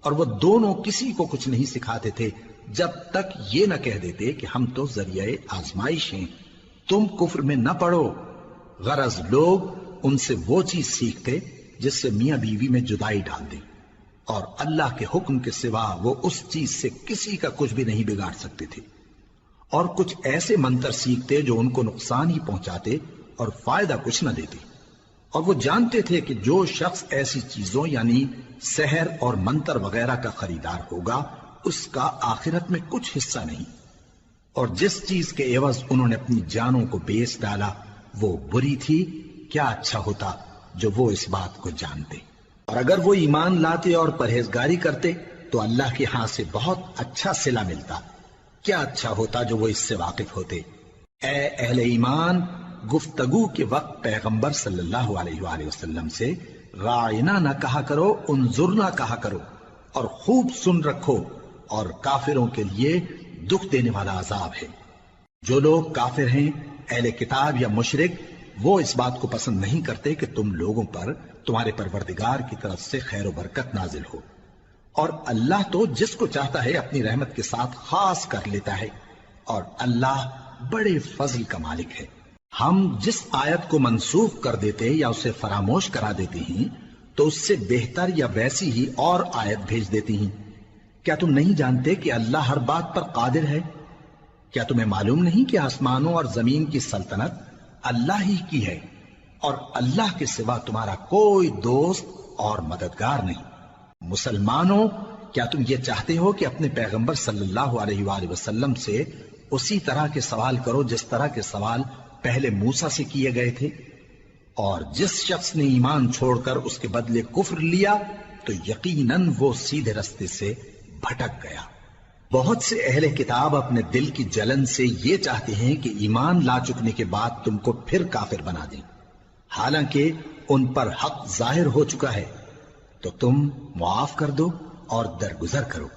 Speaker 1: اور وہ دونوں کسی کو کچھ نہیں سکھاتے تھے جب تک یہ نہ کہہ دیتے کہ ہم تو ذریعہ آزمائش ہیں، تم کفر میں نہ پڑو۔ غرض لوگ ان سے وہ چیز سیکھتے جس سے میاں بیوی میں جدائی ڈال دیں، اور اللہ کے حکم کے سوا وہ اس چیز سے کسی کا کچھ بھی نہیں بگاڑ سکتے تھے، اور کچھ ایسے منتر سیکھتے جو ان کو نقصان ہی پہنچاتے اور فائدہ کچھ نہ دیتے۔ اور وہ جانتے تھے کہ جو شخص ایسی چیزوں یعنی سحر اور منتر وغیرہ کا خریدار ہوگا اس کا آخرت میں کچھ حصہ نہیں، اور جس چیز کے عوض انہوں نے اپنی جانوں کو بیچ ڈالا وہ بری تھی۔ کیا اچھا ہوتا جو وہ اس بات کو جانتے، اور اگر وہ ایمان لاتے اور پرہیزگاری کرتے تو اللہ کے ہاں سے بہت اچھا صلہ ملتا۔ کیا اچھا ہوتا جو وہ اس سے واقف ہوتے۔ اے اہل ایمان، گفتگو کے وقت پیغمبر صلی اللہ علیہ وآلہ وسلم سے راعنا نہ کہا کرو، انظرنا کہا کرو، اور خوب سن رکھو، اور کافروں کے لیے دکھ دینے والا عذاب ہے۔ جو لوگ کافر ہیں، اہل کتاب یا مشرک، وہ اس بات کو پسند نہیں کرتے کہ تم لوگوں پر تمہارے پروردگار کی طرف سے خیر و برکت نازل ہو، اور اللہ تو جس کو چاہتا ہے اپنی رحمت کے ساتھ خاص کر لیتا ہے، اور اللہ بڑے فضل کا مالک ہے۔ ہم جس آیت کو منسوخ کر دیتے یا اسے فراموش کرا دیتے ہیں تو اس سے بہتر یا ویسی ہی اور آیت بھیج دیتی ہیں۔ کیا تم نہیں جانتے کہ اللہ ہر بات پر قادر ہے؟ کیا تمہیں معلوم نہیں کہ آسمانوں اور زمین کی سلطنت اللہ ہی کی ہے اور اللہ کے سوا تمہارا کوئی دوست اور مددگار نہیں؟ مسلمانوں، کیا تم یہ چاہتے ہو کہ اپنے پیغمبر صلی اللہ علیہ وآلہ وسلم سے اسی طرح کے سوال کرو جس طرح کے سوال پہلے موسیٰ سے کیے گئے تھے؟ اور جس شخص نے ایمان چھوڑ کر اس کے بدلے کفر لیا تو یقیناً وہ سیدھے رستے سے بھٹک گیا۔ بہت سے اہل کتاب اپنے دل کی جلن سے یہ چاہتے ہیں کہ ایمان لا چکنے کے بعد تم کو پھر کافر بنا دیں، حالانکہ ان پر حق ظاہر ہو چکا ہے۔ تو تم معاف کر دو اور درگزر کرو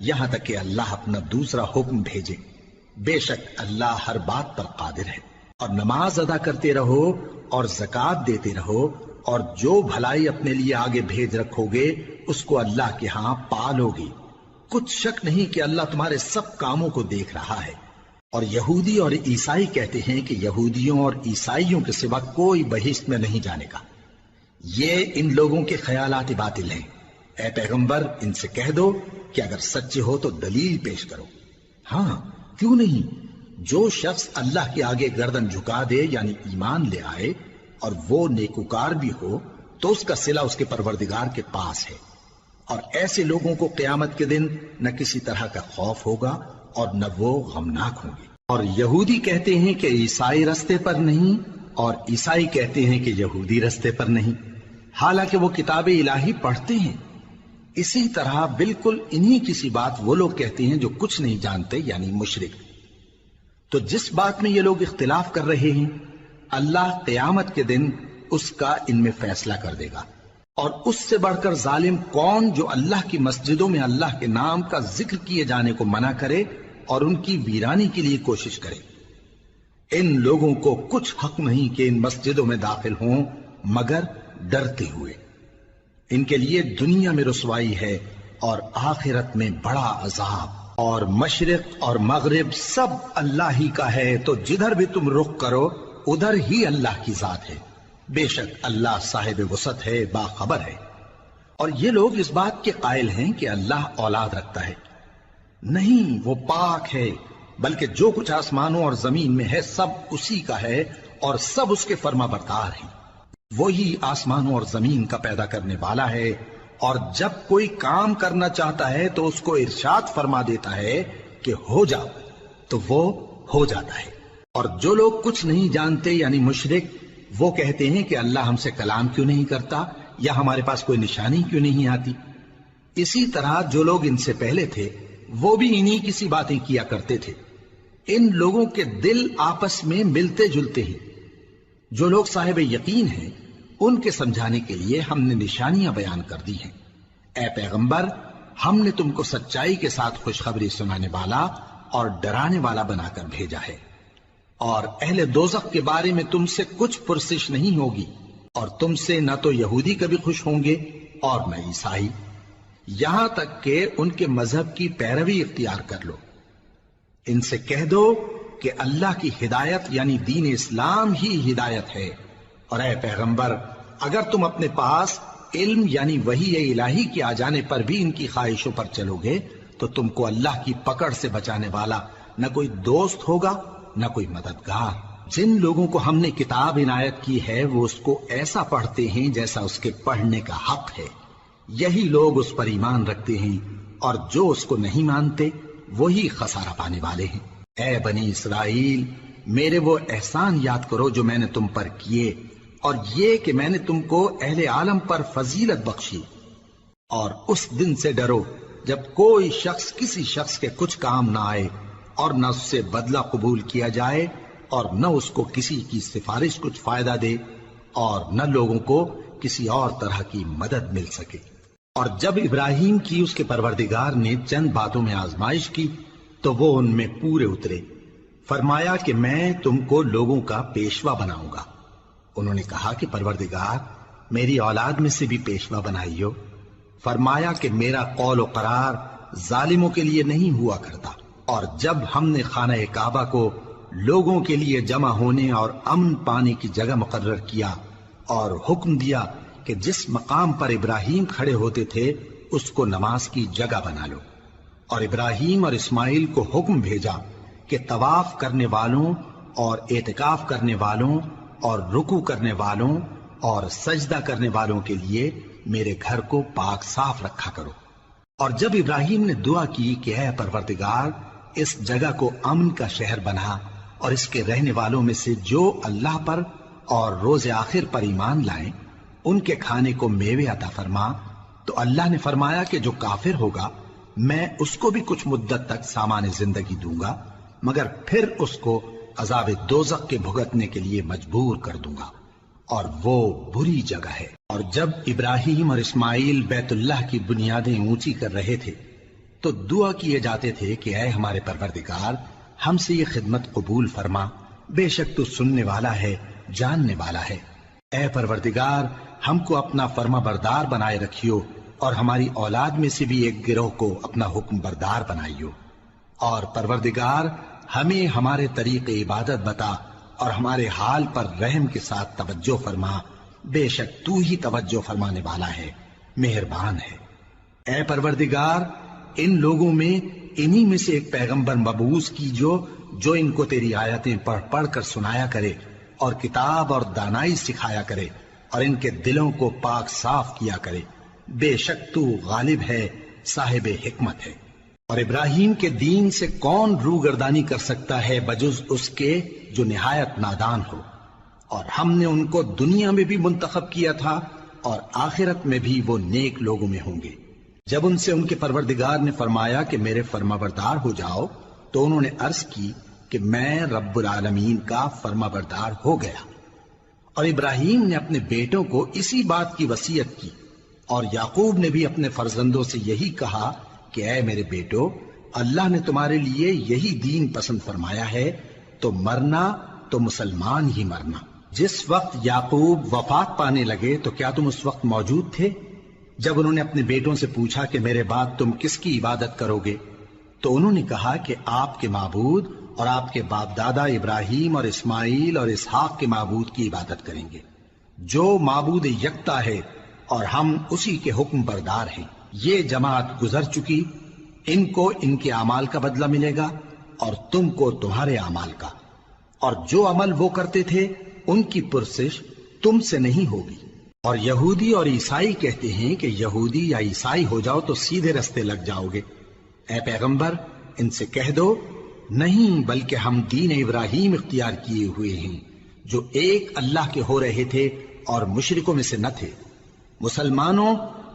Speaker 1: یہاں تک کہ اللہ اپنا دوسرا حکم بھیجے۔ بے شک اللہ ہر بات پر قادر ہے۔ اور نماز ادا کرتے رہو اور زکوٰۃ دیتے رہو، اور جو بھلائی اپنے لیے آگے بھیج رکھو گے اس کو اللہ کے ہاں پالو گے۔ کچھ شک نہیں کہ اللہ تمہارے سب کاموں کو دیکھ رہا ہے۔ اور یہودی اور عیسائی کہتے ہیں کہ یہودیوں اور عیسائیوں کے سوا کوئی بہشت میں نہیں جانے کا۔ یہ ان لوگوں کے خیالات باطل ہیں۔ اے پیغمبر، ان سے کہہ دو کہ اگر سچے ہو تو دلیل پیش کرو۔ ہاں، کیوں نہیں؟ جو شخص اللہ کے آگے گردن جھکا دے یعنی ایمان لے آئے اور وہ نیکوکار بھی ہو تو اس کا صلہ اس کے پروردگار کے پاس ہے۔ اور ایسے لوگوں کو قیامت کے دن نہ کسی طرح کا خوف ہوگا اور نہ وہ غمناک ہوں گے۔ اور یہودی کہتے ہیں کہ عیسائی رستے پر نہیں، اور عیسائی کہتے ہیں کہ یہودی رستے پر نہیں، حالانکہ وہ کتاب الہی پڑھتے ہیں۔ اسی طرح بالکل انہی کسی بات وہ لوگ کہتے ہیں جو کچھ نہیں جانتے یعنی مشرک۔ تو جس بات میں یہ لوگ اختلاف کر رہے ہیں اللہ قیامت کے دن اس کا ان میں فیصلہ کر دے گا۔ اور اس سے بڑھ کر ظالم کون جو اللہ کی مسجدوں میں اللہ کے نام کا ذکر کیے جانے کو منع کرے اور ان کی ویرانی کے لیے کوشش کرے۔ ان لوگوں کو کچھ حق نہیں کہ ان مسجدوں میں داخل ہوں مگر ڈرتے ہوئے۔ ان کے لیے دنیا میں رسوائی ہے اور آخرت میں بڑا عذاب۔ اور مشرق اور مغرب سب اللہ ہی کا ہے، تو جدھر بھی تم رخ کرو ادھر ہی اللہ کی ذات ہے۔ بے شک اللہ صاحب وسعت ہے، باخبر ہے۔ اور یہ لوگ اس بات کے قائل ہیں کہ اللہ اولاد رکھتا ہے۔ نہیں، وہ پاک ہے، بلکہ جو کچھ آسمانوں اور زمین میں ہے سب اسی کا ہے اور سب اس کے فرما بردار ہیں۔ وہی آسمانوں اور زمین کا پیدا کرنے والا ہے، اور جب کوئی کام کرنا چاہتا ہے تو اس کو ارشاد فرما دیتا ہے کہ ہو جا، تو وہ ہو جاتا ہے۔ اور جو لوگ کچھ نہیں جانتے یعنی مشرک، وہ کہتے ہیں کہ اللہ ہم سے کلام کیوں نہیں کرتا یا ہمارے پاس کوئی نشانی کیوں نہیں آتی۔ اسی طرح جو لوگ ان سے پہلے تھے وہ بھی انہی کسی باتیں کیا کرتے تھے۔ ان لوگوں کے دل آپس میں ملتے جلتے ہیں۔ جو لوگ صاحب یقین ہیں ان کے سمجھانے کے لیے ہم نے نشانیاں بیان کر دی ہیں۔ اے پیغمبر، ہم نے تم کو سچائی کے ساتھ خوشخبری سنانے والا اور ڈرانے والا بنا کر بھیجا ہے۔ اور اہل دوزخ کے بارے میں تم سے کچھ پرسش نہیں ہوگی، اور تم سے نہ تو یہودی کبھی خوش ہوں گے اور نہ عیسائی، یہاں تک کہ ان کے مذہب کی پیروی اختیار کر لو۔ ان سے کہہ دو کہ اللہ کی ہدایت یعنی دین اسلام ہی ہدایت ہے۔ اور اے پیغمبر، اگر تم اپنے پاس علم یعنی وحی الہی کے آ جانے پر بھی ان کی خواہشوں پر چلو گے تو تم کو اللہ کی پکڑ سے بچانے والا نہ کوئی دوست ہوگا نہ کوئی مددگار۔ جن لوگوں کو ہم نے کتاب عنایت کی ہے وہ اس کو ایسا پڑھتے ہیں جیسا اس کے پڑھنے کا حق ہے، یہی لوگ اس پر ایمان رکھتے ہیں، اور جو اس کو نہیں مانتے وہی خسارہ پانے والے ہیں۔ اے بنی اسرائیل، میرے وہ احسان یاد کرو جو میں نے تم پر کیے، اور یہ کہ میں نے تم کو اہل عالم پر فضیلت بخشی۔ اور اس دن سے ڈرو جب کوئی شخص کسی شخص کے کچھ کام نہ آئے اور نہ اس سے بدلہ قبول کیا جائے اور نہ اس کو کسی کی سفارش کچھ فائدہ دے اور نہ لوگوں کو کسی اور طرح کی مدد مل سکے۔ اور جب ابراہیم کی اس کے پروردگار نے چند باتوں میں آزمائش کی تو وہ ان میں پورے اترے۔ فرمایا کہ میں تم کو لوگوں کا پیشوا بناؤں گا۔ انہوں نے کہا کہ پروردگار، میری اولاد میں سے بھی پیشوا بنائیو۔ فرمایا کہ میرا قول و قرار ظالموں کے لیے نہیں ہوا کرتا۔ اور جب ہم نے خانہ کعبہ کو لوگوں کے لیے جمع ہونے اور امن پانے کی جگہ مقرر کیا اور حکم دیا کہ جس مقام پر ابراہیم کھڑے ہوتے تھے اس کو نماز کی جگہ بنا لو، اور ابراہیم اور اسماعیل کو حکم بھیجا کہ طواف کرنے والوں اور اعتکاف کرنے والوں اور رکوع کرنے والوں اور سجدہ کرنے والوں کے لیے میرے گھر کو پاک صاف رکھا کرو۔ اور جب ابراہیم نے دعا کی کہ اے پروردگار اس جگہ کو امن کا شہر بنا اور اس کے رہنے والوں میں سے جو اللہ پر اور روز آخر پر ایمان لائیں ان کے کھانے کو میوے عطا فرما، تو اللہ نے فرمایا کہ جو کافر ہوگا میں اس کو بھی کچھ مدت تک سامان زندگی دوں گا، مگر پھر اس کو عذاب دوزخ کے بھگتنے کے لیے مجبور کر دوں گا، اور وہ بری جگہ ہے۔ اور جب ابراہیم اور اسماعیل بیت اللہ کی بنیادیں اونچی کر رہے تھے تو دعا کیے جاتے تھے کہ اے ہمارے پروردگار ہم سے یہ خدمت قبول فرما، بے شک تو سننے والا ہے، جاننے والا ہے۔ اے پروردگار ہم کو اپنا فرما بردار بنائے رکھیو، اور ہماری اولاد میں سے بھی ایک گروہ کو اپنا حکم بردار بنائیو، اور پروردگار ہمیں ہمارے طریق عبادت بتا اور ہمارے حال پر رحم کے ساتھ توجہ فرما، بے شک تو ہی توجہ فرمانے والا ہے، مہربان ہے۔ اے پروردگار ان لوگوں میں انہی میں سے ایک پیغمبر مبعوث کی جو ان کو تیری آیتیں پڑھ پڑھ کر سنایا کرے اور کتاب اور دانائی سکھایا کرے اور ان کے دلوں کو پاک صاف کیا کرے، بے شک تو غالب ہے، صاحب حکمت ہے۔ اور ابراہیم کے دین سے کون روگردانی کر سکتا ہے بجز اس کے جو نہایت نادان ہو، اور ہم نے ان کو دنیا میں بھی منتخب کیا تھا اور آخرت میں بھی وہ نیک لوگوں میں ہوں گے۔ جب ان سے ان کے پروردگار نے فرمایا کہ میرے فرما بردار ہو جاؤ تو انہوں نے عرض کی کہ میں رب العالمین کا فرما بردار ہو گیا۔ اور ابراہیم نے اپنے بیٹوں کو اسی بات کی وصیت کی، اور یعقوب نے بھی اپنے فرزندوں سے یہی کہا کہ اے میرے بیٹو، اللہ نے تمہارے لیے یہی دین پسند فرمایا ہے، تو مرنا تو مسلمان ہی مرنا۔ جس وقت یعقوب وفات پانے لگے تو کیا تم اس وقت موجود تھے جب انہوں نے اپنے بیٹوں سے پوچھا کہ میرے بعد تم کس کی عبادت کرو گے؟ تو انہوں نے کہا کہ آپ کے معبود اور آپ کے باپ دادا ابراہیم اور اسماعیل اور اسحاق کے معبود کی عبادت کریں گے، جو معبود یکتا ہے اور ہم اسی کے حکم بردار ہیں۔ یہ جماعت گزر چکی، ان کو ان کے اعمال کا بدلہ ملے گا اور تم کو تمہارے اعمال کا، اور جو عمل وہ کرتے تھے ان کی پرسش تم سے نہیں ہوگی۔ اور یہودی اور عیسائی کہتے ہیں کہ یہودی یا عیسائی ہو جاؤ تو سیدھے رستے لگ جاؤ گے۔ اے پیغمبر ان سے کہہ دو نہیں، بلکہ ہم دین ابراہیم اختیار کیے ہوئے ہیں جو ایک اللہ کے ہو رہے تھے اور مشرکوں میں سے نہ تھے۔ مسلمانوں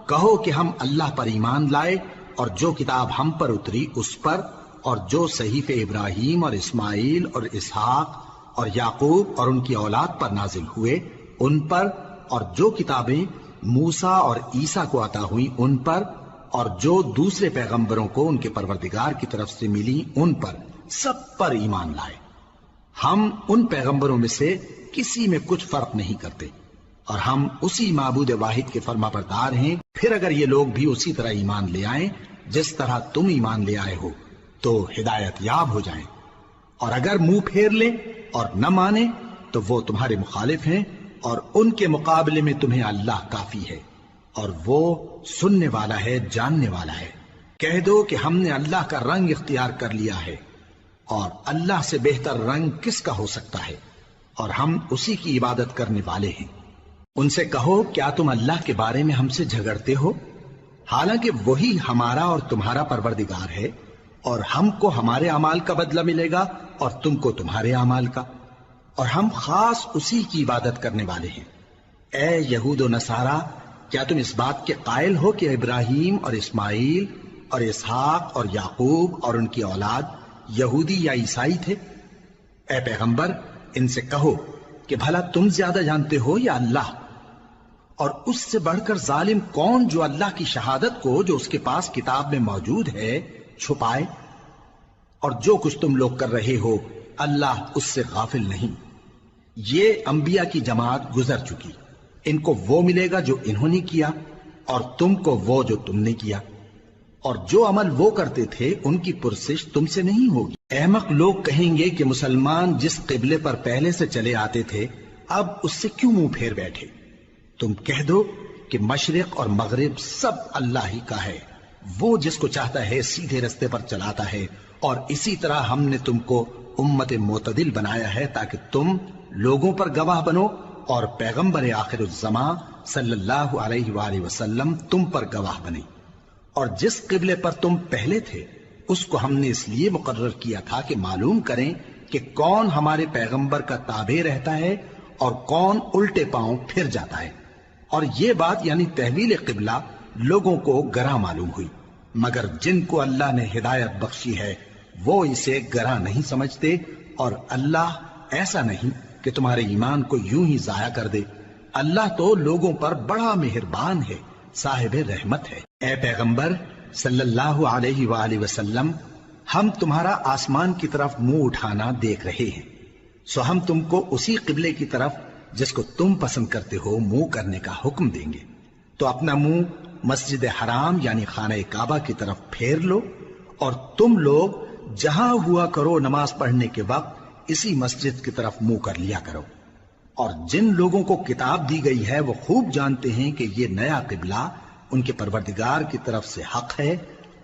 Speaker 1: کہو کہ ہم اللہ پر ایمان لائے اور جو کتاب ہم پر اتری اس پر، اور جو صحیفے ابراہیم اور اسماعیل اور اسحاق اور یعقوب اور ان کی اولاد پر نازل ہوئے ان پر، اور جو کتابیں موسیٰ اور عیسیٰ کو عطا ہوئیں ان پر، اور جو دوسرے پیغمبروں کو ان کے پروردگار کی طرف سے ملی ان پر، سب پر ایمان لائے۔ ہم ان پیغمبروں میں سے کسی میں کچھ فرق نہیں کرتے، اور ہم اسی معبود واحد کے فرما بردار ہیں۔ پھر اگر یہ لوگ بھی اسی طرح ایمان لے آئیں جس طرح تم ایمان لے آئے ہو تو ہدایت یاب ہو جائیں، اور اگر منہ پھیر لیں اور نہ مانیں تو وہ تمہارے مخالف ہیں، اور ان کے مقابلے میں تمہیں اللہ کافی ہے، اور وہ سننے والا ہے، جاننے والا ہے۔ کہہ دو کہ ہم نے اللہ کا رنگ اختیار کر لیا ہے، اور اللہ سے بہتر رنگ کس کا ہو سکتا ہے، اور ہم اسی کی عبادت کرنے والے ہیں۔ ان سے کہو کیا تم اللہ کے بارے میں ہم سے جھگڑتے ہو، حالانکہ وہی ہمارا اور تمہارا پروردگار ہے، اور ہم کو ہمارے اعمال کا بدلہ ملے گا اور تم کو تمہارے اعمال کا، اور ہم خاص اسی کی عبادت کرنے والے ہیں۔ اے یہود و نصارا، کیا تم اس بات کے قائل ہو کہ ابراہیم اور اسماعیل اور اسحاق اور یعقوب اور ان کی اولاد یہودی یا عیسائی تھے؟ اے پیغمبر ان سے کہو کہ بھلا تم زیادہ جانتے ہو یا اللہ؟ اور اس سے بڑھ کر ظالم کون جو اللہ کی شہادت کو جو اس کے پاس کتاب میں موجود ہے چھپائے؟ اور جو کچھ تم لوگ کر رہے ہو اللہ اس سے غافل نہیں۔ یہ انبیاء کی جماعت گزر چکی، ان کو وہ ملے گا جو انہوں نے کیا، اور تم کو وہ جو تم نے کیا۔ اور جو عمل وہ کرتے تھے ان کی پرسش تم سے نہیں ہوگی۔ احمق لوگ کہیں گے کہ مسلمان جس قبلے پر پہلے سے چلے آتے تھے اب اس سے کیوں منہ پھیر بیٹھے؟ تم کہہ دو کہ مشرق اور مغرب سب اللہ ہی کا ہے، وہ جس کو چاہتا ہے سیدھے رستے پر چلاتا ہے، اور اسی طرح ہم نے تم کو امت معتدل بنایا ہے تاکہ تم لوگوں پر گواہ بنو اور پیغمبر آخر الزمان صلی اللہ علیہ وآلہ وسلم تم پر گواہ بنے۔ اور جس قبلے پر تم پہلے تھے اس کو ہم نے اس لیے مقرر کیا تھا کہ معلوم کریں کہ کون ہمارے پیغمبر کا تابع رہتا ہے اور کون الٹے پاؤں پھر جاتا ہے۔ اور یہ بات یعنی تحویل قبلہ لوگوں کو گراں معلوم ہوئی، مگر جن کو اللہ نے ہدایت بخشی ہے وہ اسے گراں نہیں سمجھتے، اور اللہ ایسا نہیں کہ تمہارے ایمان کو یوں ہی ضائع کر دے۔ اللہ تو لوگوں پر بڑا مہربان ہے، صاحب رحمت ہے۔ اے پیغمبر صلی اللہ علیہ وآلہ وسلم، ہم تمہارا آسمان کی طرف منہ اٹھانا دیکھ رہے ہیں، سو ہم تم کو اسی قبلے کی طرف جس کو تم پسند کرتے ہو منہ کرنے کا حکم دیں گے۔ تو اپنا منہ مسجد حرام یعنی خانہ کعبہ کی طرف پھیر لو، اور تم لوگ جہاں ہوا کرو نماز پڑھنے کے وقت اسی مسجد کی طرف منہ کر لیا کرو۔ اور جن لوگوں کو کتاب دی گئی ہے وہ خوب جانتے ہیں کہ یہ نیا قبلہ ان کے پروردگار کی طرف سے حق ہے،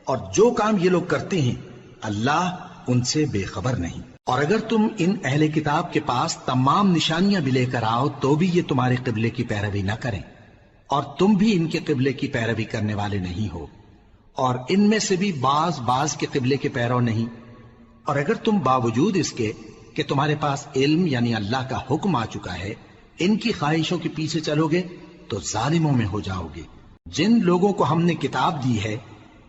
Speaker 1: اور جو کام یہ لوگ کرتے ہیں اللہ ان سے بے خبر نہیں۔ اور اگر تم ان اہل کتاب کے پاس تمام نشانیاں بھی لے کر آؤ تو بھی یہ تمہارے قبلے کی پیروی نہ کریں، اور تم بھی ان کے قبلے کی پیروی کرنے والے نہیں ہو، اور ان میں سے بھی بعض کے قبلے کے پیرو نہیں۔ اور اگر تم باوجود اس کے کہ تمہارے پاس علم یعنی اللہ کا حکم آ چکا ہے ان کی خواہشوں کے پیچھے چلو گے تو ظالموں میں ہو جاؤ گے۔ جن لوگوں کو ہم نے کتاب دی ہے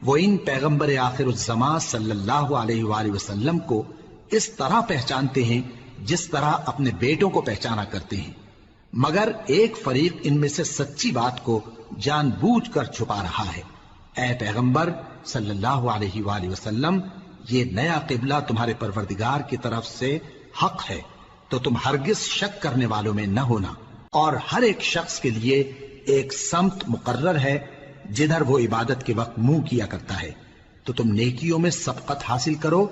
Speaker 1: وہ ان پیغمبر آخر الزمان صلی اللہ علیہ وآلہ وسلم کو اس طرح پہچانتے ہیں جس طرح اپنے بیٹوں کو پہچانا کرتے ہیں، مگر ایک فریق ان میں سے سچی بات کو جان بوجھ کر چھپا رہا ہے۔ اے پیغمبر صلی اللہ علیہ وآلہ وسلم، یہ نیا قبلہ تمہارے پروردگار کی طرف سے حق ہے، تو تم ہرگز شک کرنے والوں میں نہ ہونا، اور ہر ایک شخص کے لیے ایک سمت مقرر ہے جدھر وہ عبادت کے وقت منہ کیا کرتا ہے، تو تم نیکیوں میں سبقت حاصل کرو۔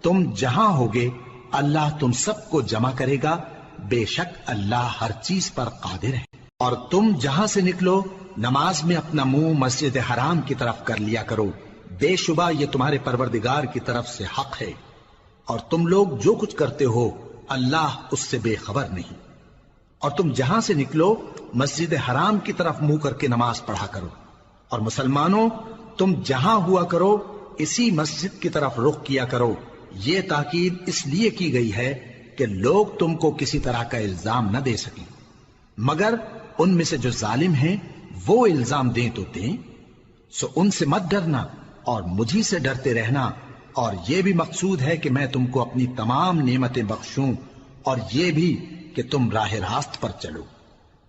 Speaker 1: تم جہاں ہوگے اللہ تم سب کو جمع کرے گا، بے شک اللہ ہر چیز پر قادر ہے۔ اور تم جہاں سے نکلو نماز میں اپنا منہ مسجد حرام کی طرف کر لیا کرو، بے شبہ یہ تمہارے پروردگار کی طرف سے حق ہے، اور تم لوگ جو کچھ کرتے ہو اللہ اس سے بے خبر نہیں۔ اور تم جہاں سے نکلو مسجد حرام کی طرف منہ کر کے نماز پڑھا کرو، اور مسلمانوں تم جہاں ہوا کرو اسی مسجد کی طرف رخ کیا کرو۔ یہ تاکید اس لیے کی گئی ہے کہ لوگ تم کو کسی طرح کا الزام نہ دے سکیں، مگر ان میں سے جو ظالم ہیں وہ الزام دیں تو دیں، سو ان سے مت ڈرنا اور مجھی سے ڈرتے رہنا، اور یہ بھی مقصود ہے کہ میں تم کو اپنی تمام نعمتیں بخشوں، اور یہ بھی کہ تم راہ راست پر چلو۔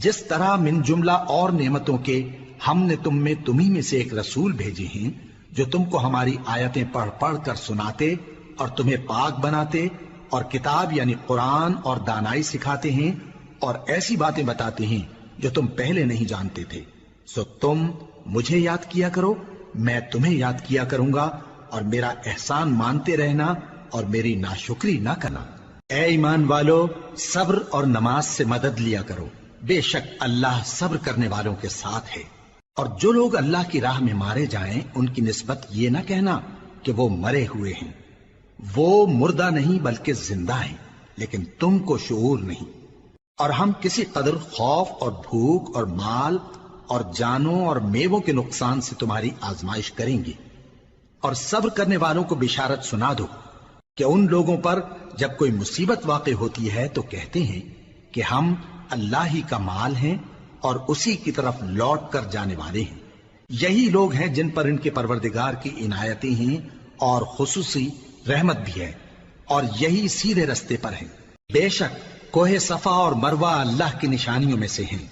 Speaker 1: جس طرح من جملہ اور نعمتوں کے ہم نے تمہیں میں سے ایک رسول بھیجے ہیں جو تم کو ہماری آیتیں پڑھ پڑھ کر سناتے اور تمہیں پاک بناتے، اور کتاب یعنی قرآن اور دانائی سکھاتے ہیں، اور ایسی باتیں بتاتے ہیں جو تم پہلے نہیں جانتے تھے، سو تم مجھے یاد کیا کرو، میں تمہیں یاد کیا کروں گا، اور میرا احسان مانتے رہنا اور میری ناشکری نہ کرنا۔ اے ایمان والو، صبر اور نماز سے مدد لیا کرو، بے شک اللہ صبر کرنے والوں کے ساتھ ہے۔ اور جو لوگ اللہ کی راہ میں مارے جائیں ان کی نسبت یہ نہ کہنا کہ وہ مرے ہوئے ہیں، وہ مردہ نہیں بلکہ زندہ ہیں، لیکن تم کو شعور نہیں۔ اور ہم کسی قدر خوف اور بھوک اور مال اور جانوں اور میووں کے نقصان سے تمہاری آزمائش کریں گے، اور صبر کرنے والوں کو بشارت سنا دو کہ ان لوگوں پر جب کوئی مصیبت واقع ہوتی ہے تو کہتے ہیں کہ ہم اللہ ہی کا مال ہیں اور اسی کی طرف لوٹ کر جانے والے ہیں۔ یہی لوگ ہیں جن پر ان کے پروردگار کی عنایتیں ہیں اور خصوصی رحمت بھی ہے، اور یہی سیدھے رستے پر ہیں۔ بے شک کوہ صفا اور مروہ اللہ کی نشانیوں میں سے ہیں،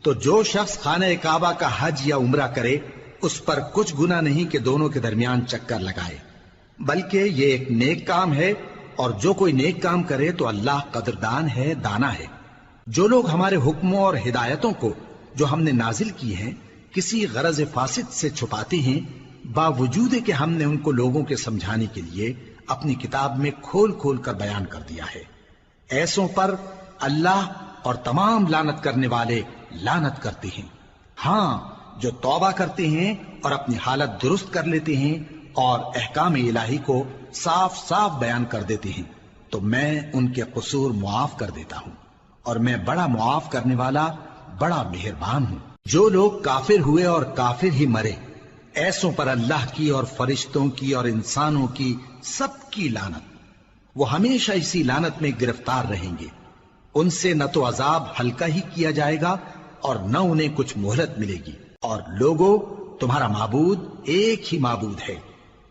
Speaker 1: تو جو شخص خانہ کعبہ کا حج یا عمرہ کرے اس پر کچھ گناہ نہیں کہ دونوں کے درمیان چکر لگائے، بلکہ یہ ایک نیک کام ہے، اور جو کوئی نیک کام کرے تو اللہ قدردان ہے، دانا ہے۔ جو لوگ ہمارے حکموں اور ہدایتوں کو جو ہم نے نازل کی ہیں کسی غرض فاسد سے چھپاتے ہیں، باوجود کہ ہم نے ان کو لوگوں کے سمجھانے کے لیے اپنی کتاب میں کھول کھول کر بیان کر دیا ہے۔ ایسوں پر اللہ اور تمام لعنت کرنے والے لعنت کرتے ہیں۔ ہاں، جو توبہ کرتے ہیں اور اپنی حالت درست کر لیتے ہیں اور احکام الہی کو صاف صاف بیان کر دیتے ہیں تو میں ان کے قصور معاف کر دیتا ہوں، اور میں بڑا معاف کرنے والا بڑا مہربان ہوں۔ جو لوگ کافر ہوئے اور کافر ہی مرے، ایسوں پر اللہ کی اور فرشتوں کی اور انسانوں کی سب کی لعنت، وہ ہمیشہ اسی لعنت میں گرفتار رہیں گے۔ ان سے نہ تو عذاب ہلکا ہی کیا جائے گا اور نہ انہیں کچھ مہلت ملے گی۔ اور لوگوں، تمہارا معبود ایک ہی معبود ہے،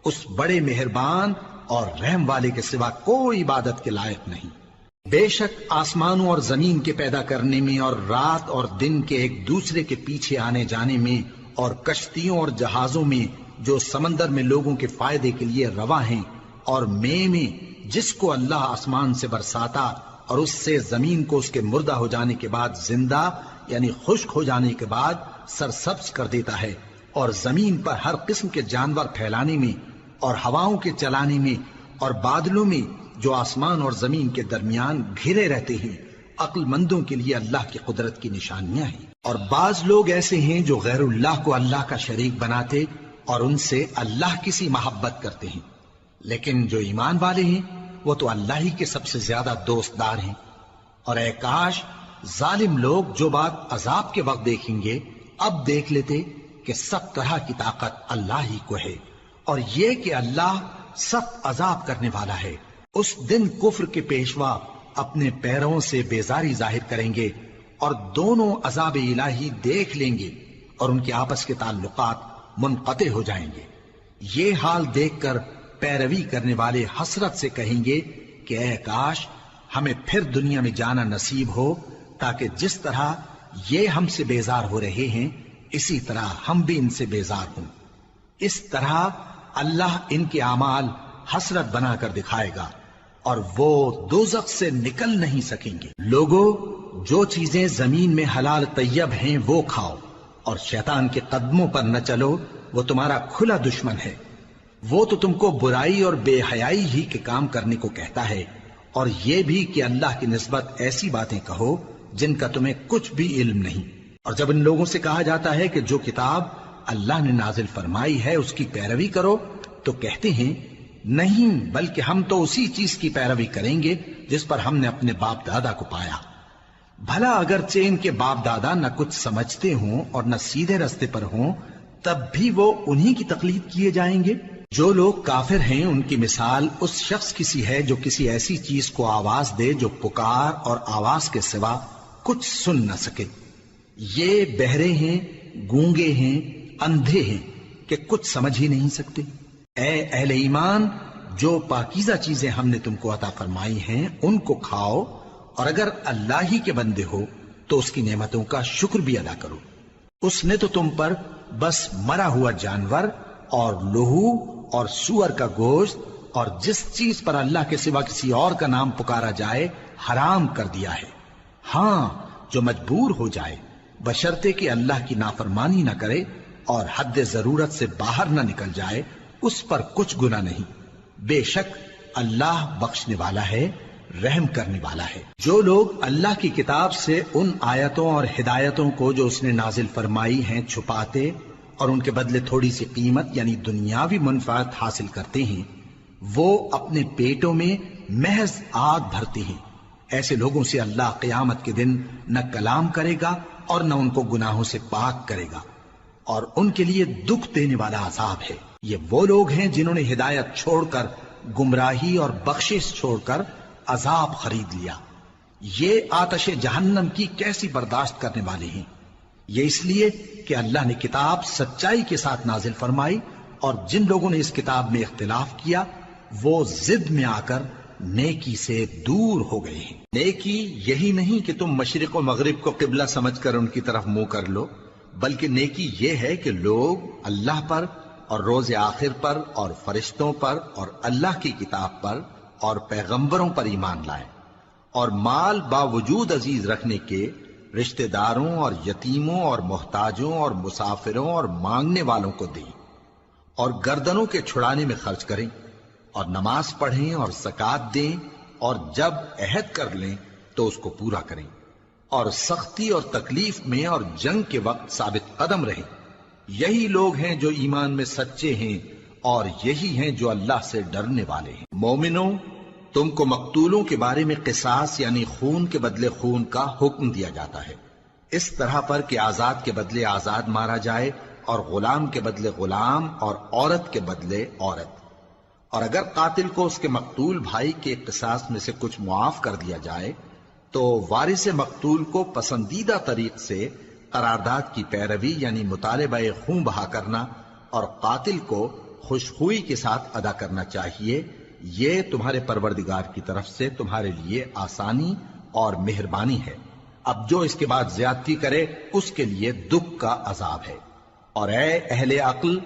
Speaker 1: اس بڑے مہربان اور رحم والے کے سوا کوئی عبادت کے لائق نہیں۔ بے شک آسمانوں اور زمین کے پیدا کرنے میں اور رات اور دن کے ایک دوسرے کے پیچھے آنے جانے میں اور کشتیوں اور جہازوں میں جو سمندر میں لوگوں کے فائدے کے لیے رواں ہیں، اور میں جس کو اللہ آسمان سے برساتا اور اس سے زمین کو اس کے مردہ ہو جانے کے بعد زندہ یعنی خشک ہو جانے کے بعد سرسبز کر دیتا ہے، اور زمین پر ہر قسم کے جانور پھیلانے میں اور ہواؤں کے چلانے میں اور بادلوں میں جو آسمان اور زمین کے درمیان گھرے رہتے ہیں، عقل مندوں کے لیے اللہ کی قدرت کی نشانیاں ہیں۔ اور بعض لوگ ایسے ہیں جو غیر اللہ کو اللہ کا شریک بناتے اور ان سے اللہ کی سی محبت کرتے ہیں، لیکن جو ایمان والے ہیں وہ تو اللہ ہی کے سب سے زیادہ دوست دار ہیں۔ اور اے کاش ظالم لوگ جو بات عذاب کے وقت دیکھیں گے اب دیکھ لیتے کہ سب طرح کی طاقت اللہ ہی کو ہے، اور یہ کہ اللہ سخت عذاب کرنے والا ہے۔ اس دن کفر کے پیشوا اپنے پیروں سے بیزاری ظاہر کریں گے اور دونوں عذاب الہی دیکھ لیں گے اور ان کے آپس کے تعلقات منقطع ہو جائیں گے۔ یہ حال دیکھ کر پیروی کرنے والے حسرت سے کہیں گے کہ اے کاش ہمیں پھر دنیا میں جانا نصیب ہو، تاکہ جس طرح یہ ہم سے بیزار ہو رہے ہیں اسی طرح ہم بھی ان سے بیزار ہوں۔ اس طرح اللہ ان کے اعمال حسرت بنا کر دکھائے گا اور وہ دوزخ سے نکل نہیں سکیں گے۔ لوگوں، جو چیزیں زمین میں حلال طیب ہیں وہ کھاؤ، اور شیطان کے قدموں پر نہ چلو، وہ تمہارا کھلا دشمن ہے۔ وہ تو تم کو برائی اور بے حیائی ہی کے کام کرنے کو کہتا ہے، اور یہ بھی کہ اللہ کی نسبت ایسی باتیں کہو جن کا تمہیں کچھ بھی علم نہیں۔ اور جب ان لوگوں سے کہا جاتا ہے کہ جو کتاب اللہ نے نازل فرمائی ہے اس کی پیروی کرو، تو کہتے ہیں نہیں، بلکہ ہم تو اسی چیز کی پیروی کریں گے جس پر ہم نے اپنے باپ دادا کو پایا۔ بھلا اگرچہ ان کے باپ دادا نہ کچھ سمجھتے ہوں اور نہ سیدھے رستے پر ہوں، تب بھی وہ انہی کی تقلید کیے جائیں گے۔ جو لوگ کافر ہیں ان کی مثال اس شخص کی سی ہے جو کسی ایسی چیز کو آواز دے جو پکار اور آواز کے سوا کچھ سن نہ سکے۔ یہ بہرے ہیں، گونگے ہیں، اندھے ہیں کہ کچھ سمجھ ہی نہیں سکتے۔ اے اہل ایمان، جو پاکیزہ چیزیں ہم نے تم کو عطا فرمائی ہیں ان کو کھاؤ، اور اگر اللہ ہی کے بندے ہو تو اس کی نعمتوں کا شکر بھی ادا کرو۔ اس نے تو تم پر بس مرا ہوا جانور اور لہو اور سور کا گوشت اور جس چیز پر اللہ کے سوا کسی اور کا نام پکارا جائے حرام کر دیا ہے۔ ہاں، جو مجبور ہو جائے بشرطے کہ اللہ کی نافرمانی نہ کرے اور حد ضرورت سے باہر نہ نکل جائے، اس پر کچھ گناہ نہیں۔ بے شک اللہ بخشنے والا ہے، رحم کرنے والا ہے۔ جو لوگ اللہ کی کتاب سے ان آیتوں اور ہدایتوں کو جو اس نے نازل فرمائی ہیں چھپاتے اور ان کے بدلے تھوڑی سی قیمت یعنی دنیاوی منفعت حاصل کرتے ہیں، وہ اپنے پیٹوں میں محض آگ بھرتے ہیں۔ ایسے لوگوں سے اللہ قیامت کے دن نہ کلام کرے گا اور نہ ان کو گناہوں سے پاک کرے گا، اور ان کے لیے دکھ دینے والا عذاب ہے۔ یہ وہ لوگ ہیں جنہوں نے ہدایت چھوڑ کر گمراہی اور بخشش چھوڑ کر عذاب خرید لیا۔ یہ آتش جہنم کی کیسی برداشت کرنے والے ہیں۔ یہ اس لیے کہ اللہ نے کتاب سچائی کے ساتھ نازل فرمائی، اور جن لوگوں نے اس کتاب میں اختلاف کیا وہ ضد میں آ کر نیکی سے دور ہو گئے ہیں۔ نیکی یہی نہیں کہ تم مشرق و مغرب کو قبلہ سمجھ کر ان کی طرف منہ کر لو، بلکہ نیکی یہ ہے کہ لوگ اللہ پر اور روز آخر پر اور فرشتوں پر اور اللہ کی کتاب پر اور پیغمبروں پر ایمان لائیں، اور مال باوجود عزیز رکھنے کے رشتہ داروں اور یتیموں اور محتاجوں اور مسافروں اور مانگنے والوں کو دیں، اور گردنوں کے چھڑانے میں خرچ کریں، اور نماز پڑھیں اور زکوٰۃ دیں، اور جب عہد کر لیں تو اس کو پورا کریں، اور سختی اور تکلیف میں اور جنگ کے وقت ثابت قدم رہیں۔ یہی لوگ ہیں جو ایمان میں سچے ہیں، اور یہی ہیں جو اللہ سے ڈرنے والے ہیں۔ مومنوں، تم کو مقتولوں کے بارے میں قصاص یعنی خون کے بدلے خون کا حکم دیا جاتا ہے، اس طرح پر کہ آزاد کے بدلے آزاد مارا جائے، اور غلام کے بدلے غلام، اور عورت کے بدلے عورت۔ اور اگر قاتل کو اس کے مقتول بھائی کے قصاص میں سے کچھ معاف کر دیا جائے تو وارث مقتول کو پسندیدہ طریق سے قرارداد کی پیروی یعنی مطالبہ خون بہا کرنا اور قاتل کو خوشخوئی کے ساتھ ادا کرنا چاہیے۔ یہ تمہارے پروردگار کی طرف سے تمہارے لیے آسانی اور مہربانی ہے۔ اب جو اس کے بعد زیادتی کرے اس کے لیے دکھ کا عذاب ہے۔ اور اے اہل عقل،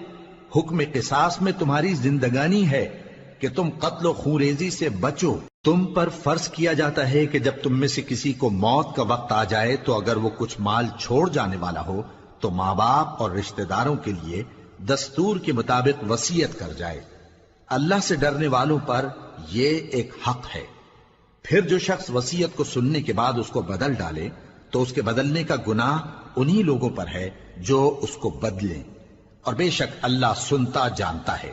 Speaker 1: حکم قصاص میں تمہاری زندگانی ہے کہ تم قتل و خونریزی سے بچو۔ تم پر فرض کیا جاتا ہے کہ جب تم میں سے کسی کو موت کا وقت آ جائے تو اگر وہ کچھ مال چھوڑ جانے والا ہو تو ماں باپ اور رشتہ داروں کے لیے دستور کے مطابق وصیت کر جائے۔ اللہ سے ڈرنے والوں پر یہ ایک حق ہے۔ پھر جو شخص وصیت کو سننے کے بعد اس کو بدل ڈالے تو اس کے بدلنے کا گناہ انہی لوگوں پر ہے جو اس کو بدلیں، اور بے شک اللہ سنتا جانتا ہے۔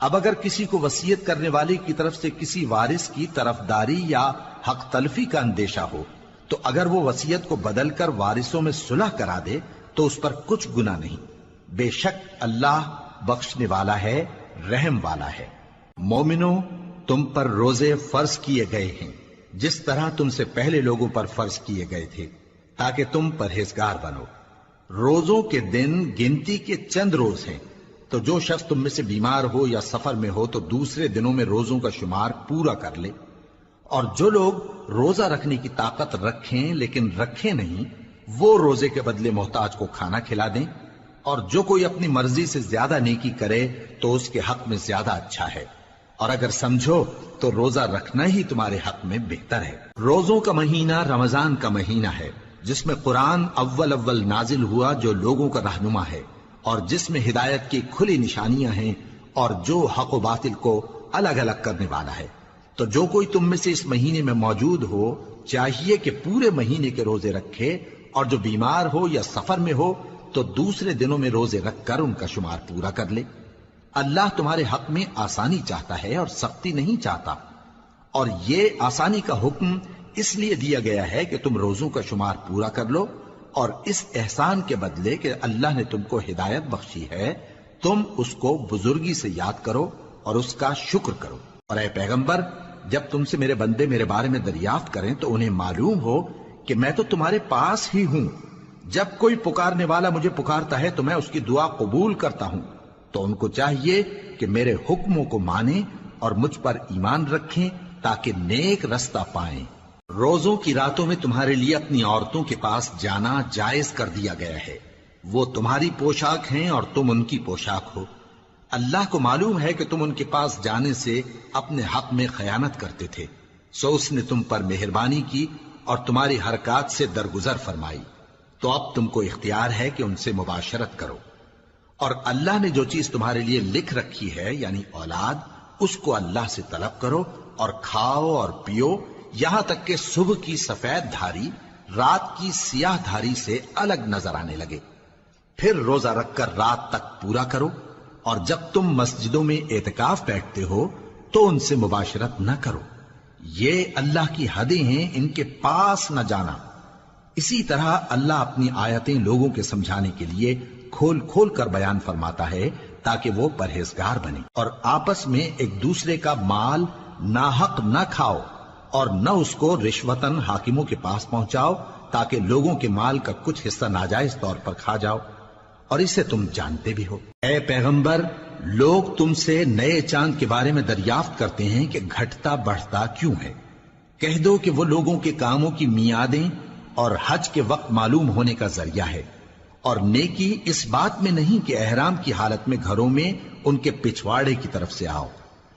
Speaker 1: اب اگر کسی کو وصیت کرنے والے کی طرف سے کسی وارث کی طرفداری یا حق تلفی کا اندیشہ ہو تو اگر وہ وصیت کو بدل کر وارثوں میں صلح کرا دے تو اس پر کچھ گناہ نہیں، بے شک اللہ بخشنے والا ہے، رحم والا ہے۔ مومنوں، تم پر روزے فرض کیے گئے ہیں جس طرح تم سے پہلے لوگوں پر فرض کیے گئے تھے تاکہ تم پرہیزگار بنو۔ روزوں کے دن گنتی کے چند روز ہیں، تو جو شخص تم میں سے بیمار ہو یا سفر میں ہو تو دوسرے دنوں میں روزوں کا شمار پورا کر لے۔ اور جو لوگ روزہ رکھنے کی طاقت رکھیں لیکن رکھیں نہیں، وہ روزے کے بدلے محتاج کو کھانا کھلا دیں۔ اور جو کوئی اپنی مرضی سے زیادہ نیکی کرے تو اس کے حق میں زیادہ اچھا ہے، اور اگر سمجھو تو روزہ رکھنا ہی تمہارے حق میں بہتر ہے۔ روزوں کا مہینہ رمضان کا مہینہ ہے جس میں قرآن اول نازل ہوا، جو لوگوں کا رہنما ہے اور جس میں ہدایت کی کھلی نشانیاں ہیں اور جو حق و باطل کو الگ الگ کرنے والا ہے۔ تو جو کوئی تم میں سے اس مہینے میں موجود ہو چاہیے کہ پورے مہینے کے روزے رکھے، اور جو بیمار ہو یا سفر میں ہو تو دوسرے دنوں میں روزے رکھ کر ان کا شمار پورا کر لے۔ اللہ تمہارے حق میں آسانی چاہتا ہے اور سختی نہیں چاہتا، اور یہ آسانی کا حکم اس لیے دیا گیا ہے کہ تم روزوں کا شمار پورا کر لو، اور اس احسان کے بدلے کہ اللہ نے تم کو ہدایت بخشی ہے تم اس کو بزرگی سے یاد کرو اور اس کا شکر کرو۔ اور اے پیغمبر، جب تم سے میرے بندے میرے بارے میں دریافت کریں تو انہیں معلوم ہو کہ میں تو تمہارے پاس ہی ہوں۔ جب کوئی پکارنے والا مجھے پکارتا ہے تو میں اس کی دعا قبول کرتا ہوں۔ تو ان کو چاہیے کہ میرے حکموں کو مانیں اور مجھ پر ایمان رکھیں تاکہ نیک رستہ پائیں۔ روزوں کی راتوں میں تمہارے لیے اپنی عورتوں کے پاس جانا جائز کر دیا گیا ہے، وہ تمہاری پوشاک ہیں اور تم ان کی پوشاک ہو۔ اللہ کو معلوم ہے کہ تم ان کے پاس جانے سے اپنے حق میں خیانت کرتے تھے، سو اس نے تم پر مہربانی کی اور تمہاری حرکات سے درگزر فرمائی، تو اب تم کو اختیار ہے کہ ان سے مباشرت کرو۔ اور اللہ نے جو چیز تمہارے لیے لکھ رکھی ہے یعنی اولاد، اس کو اللہ سے طلب کرو اور کھاؤ اور پیو، یہاں تک کہ صبح کی سفید دھاری رات کی سیاہ دھاری سے الگ نظر آنے لگے۔ پھر روزہ رکھ کر رات تک پورا کرو، اور جب تم مسجدوں میں اعتکاف بیٹھتے ہو تو ان سے مباشرت نہ کرو، یہ اللہ کی حدیں ہیں، ان کے پاس نہ جانا۔ اسی طرح اللہ اپنی آیتیں لوگوں کے سمجھانے کے لیے کھول کھول کر بیان فرماتا ہے تاکہ وہ پرہیزگار بنے۔ اور آپس میں ایک دوسرے کا مال ناحق نہ کھاؤ، اور نہ اس کو رشوتاً حاکموں کے پاس پہنچاؤ تاکہ لوگوں کے مال کا کچھ حصہ ناجائز طور پر کھا جاؤ، اور اسے تم جانتے بھی ہو۔ اے پیغمبر، لوگ تم سے نئے چاند کے بارے میں دریافت کرتے ہیں کہ گھٹتا بڑھتا کیوں ہے۔ کہہ دو کہ وہ لوگوں کے کاموں کی میعادیں اور حج کے وقت معلوم ہونے کا ذریعہ ہے، اور نیکی اس بات میں نہیں کہ احرام کی حالت میں گھروں میں ان کے پچھواڑے کی طرف سے آؤ،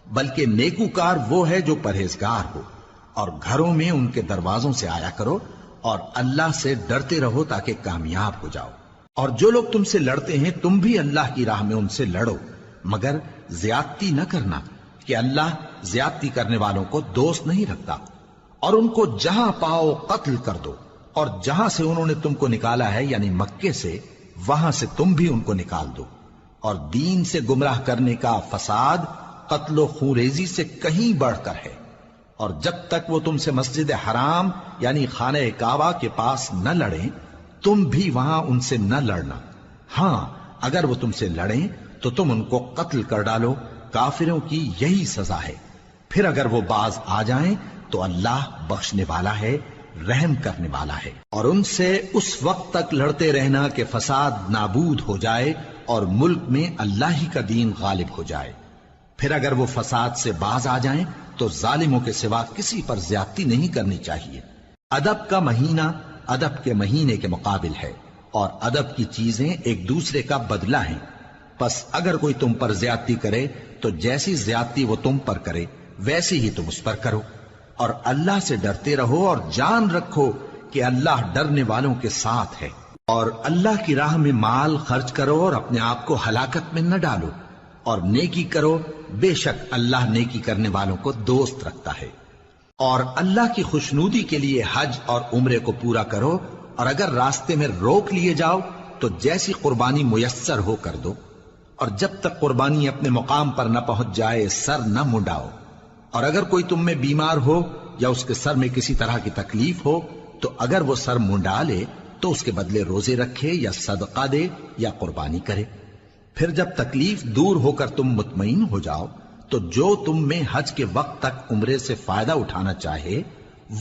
Speaker 1: بلکہ نیکوکار وہ ہے جو پرہیزگار ہو، اور گھروں میں ان کے دروازوں سے آیا کرو، اور اللہ سے ڈرتے رہو تاکہ کامیاب ہو جاؤ۔ اور جو لوگ تم سے لڑتے ہیں تم بھی اللہ کی راہ میں ان سے لڑو، مگر زیادتی نہ کرنا کہ اللہ زیادتی کرنے والوں کو دوست نہیں رکھتا۔ اور ان کو جہاں پاؤ قتل کر دو، اور جہاں سے انہوں نے تم کو نکالا ہے یعنی مکے سے، وہاں سے تم بھی ان کو نکال دو۔ اور دین سے گمراہ کرنے کا فساد قتل و خونریزی سے کہیں بڑھ کر ہے۔ اور جب تک وہ تم سے مسجد حرام یعنی خانہ کعبہ کے پاس نہ لڑیں، تم بھی وہاں ان سے نہ لڑنا۔ ہاں اگر وہ تم سے لڑیں تو تم ان کو قتل کر ڈالو، کافروں کی یہی سزا ہے۔ پھر اگر وہ باز آ جائیں تو اللہ بخشنے والا ہے، رحم کرنے والا ہے۔ اور ان سے اس وقت تک لڑتے رہنا کہ فساد نابود ہو جائے اور ملک میں اللہ ہی کا دین غالب ہو جائے۔ پھر اگر وہ فساد سے باز آ جائیں تو ظالموں کے سوا کسی پر زیادتی نہیں کرنی چاہیے۔ ادب کا مہینہ ادب کے مہینے کے مقابل ہے، اور ادب کی چیزیں ایک دوسرے کا بدلہ ہیں۔ پس اگر کوئی تم پر زیادتی کرے تو جیسی زیادتی وہ تم پر کرے ویسی ہی تم اس پر کرو، اور اللہ سے ڈرتے رہو اور جان رکھو کہ اللہ ڈرنے والوں کے ساتھ ہے۔ اور اللہ کی راہ میں مال خرچ کرو اور اپنے آپ کو ہلاکت میں نہ ڈالو، اور نیکی کرو، بے شک اللہ نیکی کرنے والوں کو دوست رکھتا ہے۔ اور اللہ کی خوشنودی کے لیے حج اور عمرے کو پورا کرو، اور اگر راستے میں روک لیے جاؤ تو جیسی قربانی میسر ہو کر دو، اور جب تک قربانی اپنے مقام پر نہ پہنچ جائے سر نہ منڈاؤ۔ اور اگر کوئی تم میں بیمار ہو یا اس کے سر میں کسی طرح کی تکلیف ہو تو اگر وہ سر منڈا لے تو اس کے بدلے روزے رکھے یا صدقہ دے یا قربانی کرے۔ پھر جب تکلیف دور ہو کر تم مطمئن ہو جاؤ تو جو تم میں حج کے وقت تک عمرے سے فائدہ اٹھانا چاہے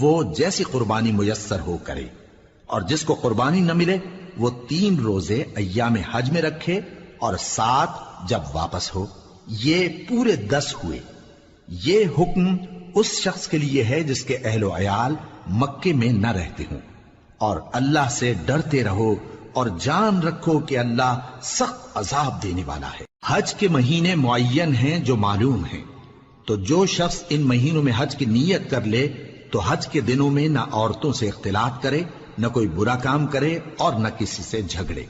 Speaker 1: وہ جیسی قربانی میسر ہو کرے، اور جس کو قربانی نہ ملے وہ 3 روزے ایام حج میں رکھے اور 7 جب واپس ہو۔ یہ پورے 10 ہوئے۔ یہ حکم اس شخص کے لیے ہے جس کے اہل و عیال مکے میں نہ رہتے ہوں۔ اور اللہ سے ڈرتے رہو اور جان رکھو کہ اللہ سخت عذاب دینے والا ہے۔ حج کے مہینے معین ہیں جو معلوم ہیں، تو جو شخص ان مہینوں میں حج کی نیت کر لے تو حج کے دنوں میں نہ عورتوں سے اختلاط کرے، نہ کوئی برا کام کرے اور نہ کسی سے جھگڑے۔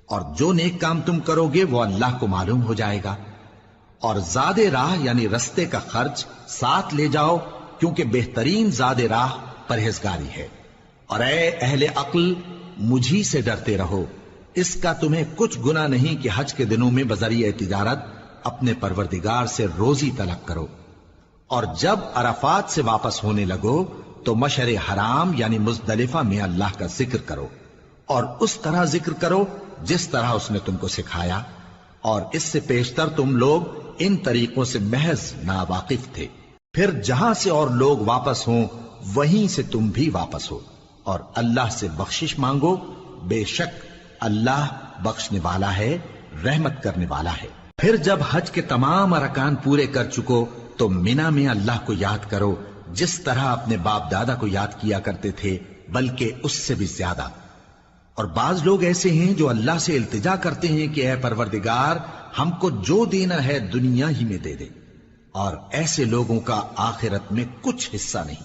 Speaker 1: اور جو نیک کام تم کرو گے وہ اللہ کو معلوم ہو جائے گا۔ اور زاد راہ یعنی رستے کا خرچ ساتھ لے جاؤ، کیونکہ بہترین زاد راہ پرہیزگاری ہے۔ اور اے اہل عقل، مجھی سے ڈرتے رہو، اس کا تمہیں کچھ گناہ نہیں کہ حج کے دنوں میں بذریعہ تجارت اپنے پروردگار سے روزی طلب کرو۔ اور جب عرفات سے واپس ہونے لگو تو مشعر حرام یعنی مزدلفہ میں اللہ کا ذکر کرو، اور اس طرح ذکر کرو جس طرح اس نے تم کو سکھایا، اور اس سے پیشتر تم لوگ ان طریقوں سے محض ناواقف تھے۔ پھر جہاں سے اور لوگ واپس ہوں وہیں سے تم بھی واپس ہو، اور اللہ سے بخشش مانگو، بے شک اللہ بخشنے والا ہے، رحمت کرنے والا ہے۔ پھر جب حج کے تمام ارکان پورے کر چکو تو مینا میں اللہ کو یاد کرو جس طرح اپنے باپ دادا کو یاد کیا کرتے تھے، بلکہ اس سے بھی زیادہ۔ اور بعض لوگ ایسے ہیں جو اللہ سے التجا کرتے ہیں کہ اے پروردگار ہم کو جو دینا ہے دنیا ہی میں دے دے، اور ایسے لوگوں کا آخرت میں کچھ حصہ نہیں۔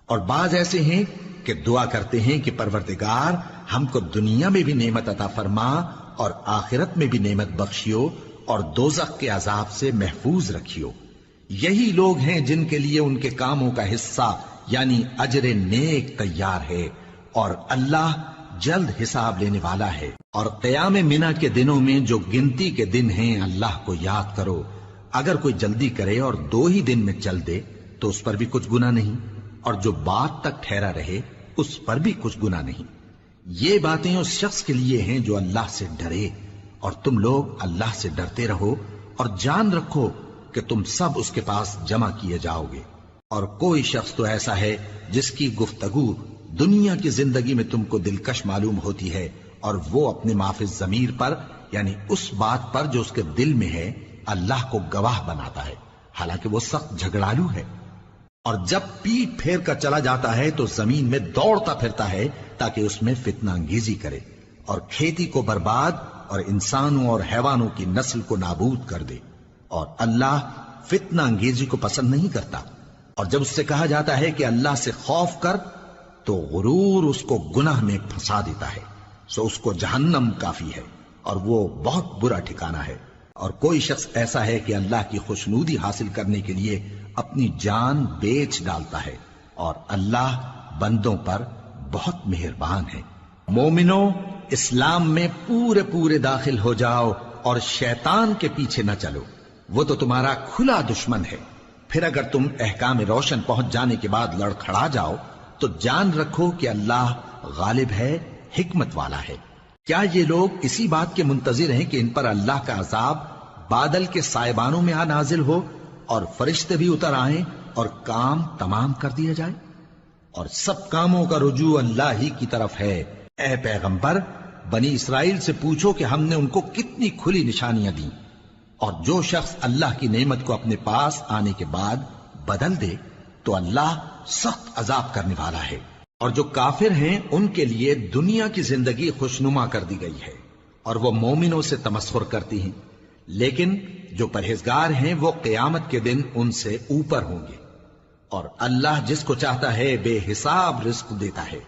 Speaker 1: اور بعض ایسے ہیں کہ دعا کرتے ہیں کہ پروردگار ہم کو دنیا میں بھی نعمت عطا فرما اور آخرت میں بھی نعمت بخشیو اور دوزخ کے عذاب سے محفوظ رکھیو۔ یہی لوگ ہیں جن کے لیے ان کے کاموں کا حصہ یعنی اجر نیک تیار ہے، اور اللہ جلد حساب لینے والا ہے۔ اور قیام منا کے دنوں میں جو گنتی کے دن ہیں اللہ کو یاد کرو۔ اگر کوئی جلدی کرے اور 2 ہی دن میں چل دے تو اس پر بھی کچھ گناہ نہیں، اور جو بات تک ٹھہرا رہے اس پر بھی کچھ گناہ نہیں۔ یہ باتیں اس شخص کے لیے ہیں جو اللہ سے ڈرے، اور تم لوگ اللہ سے ڈرتے رہو اور جان رکھو کہ تم سب اس کے پاس جمع کیے جاؤ گے۔ اور کوئی شخص تو ایسا ہے جس کی گفتگو دنیا کی زندگی میں تم کو دلکش معلوم ہوتی ہے، اور وہ اپنے معافی ضمیر پر یعنی اس بات پر جو اس کے دل میں ہے اللہ کو گواہ بناتا ہے، حالانکہ وہ سخت جھگڑالو ہے۔ اور جب پیٹ پھیر کر چلا جاتا ہے تو زمین میں دوڑتا پھرتا ہے تاکہ اس میں فتنہ انگیزی کرے اور کھیتی کو برباد اور انسانوں اور حیوانوں کی نسل کو نابود کر دے، اور اللہ فتنہ انگیزی کو پسند نہیں کرتا۔ اور جب اس سے کہا جاتا ہے کہ اللہ سے خوف کر تو غرور اس کو گناہ میں پھنسا دیتا ہے، سو اس کو جہنم کافی ہے اور وہ بہت برا ٹھکانہ ہے۔ اور کوئی شخص ایسا ہے کہ اللہ کی خوشنودی حاصل کرنے کے لیے اپنی جان بیچ ڈالتا ہے، اور اللہ بندوں پر بہت مہربان ہے۔ مومنوں، اسلام میں پورے پورے داخل ہو جاؤ اور شیطان کے پیچھے نہ چلو، وہ تو تمہارا کھلا دشمن ہے۔ پھر اگر تم احکام روشن پہنچ جانے کے بعد لڑکھڑا جاؤ تو جان رکھو کہ اللہ غالب ہے، حکمت والا ہے۔ کیا یہ لوگ اسی بات کے منتظر ہیں کہ ان پر اللہ کا عذاب بادل کے سائبانوں میں آ نازل ہو اور فرشتے بھی اتر آئیں اور کام تمام کر دیا جائے؟ اور سب کاموں کا رجوع اللہ ہی کی طرف ہے۔ اے پیغمبر، بنی اسرائیل سے پوچھو کہ ہم نے ان کو کتنی کھلی نشانیاں دیں، اور جو شخص اللہ کی نعمت کو اپنے پاس آنے کے بعد بدل دے تو اللہ سخت عذاب کرنے والا ہے۔ اور جو کافر ہیں ان کے لیے دنیا کی زندگی خوشنما کر دی گئی ہے، اور وہ مومنوں سے تمسخر کرتی ہیں، لیکن جو پرہیزگار ہیں وہ قیامت کے دن ان سے اوپر ہوں گے۔ اور اللہ جس کو چاہتا ہے بے حساب رزق دیتا ہے۔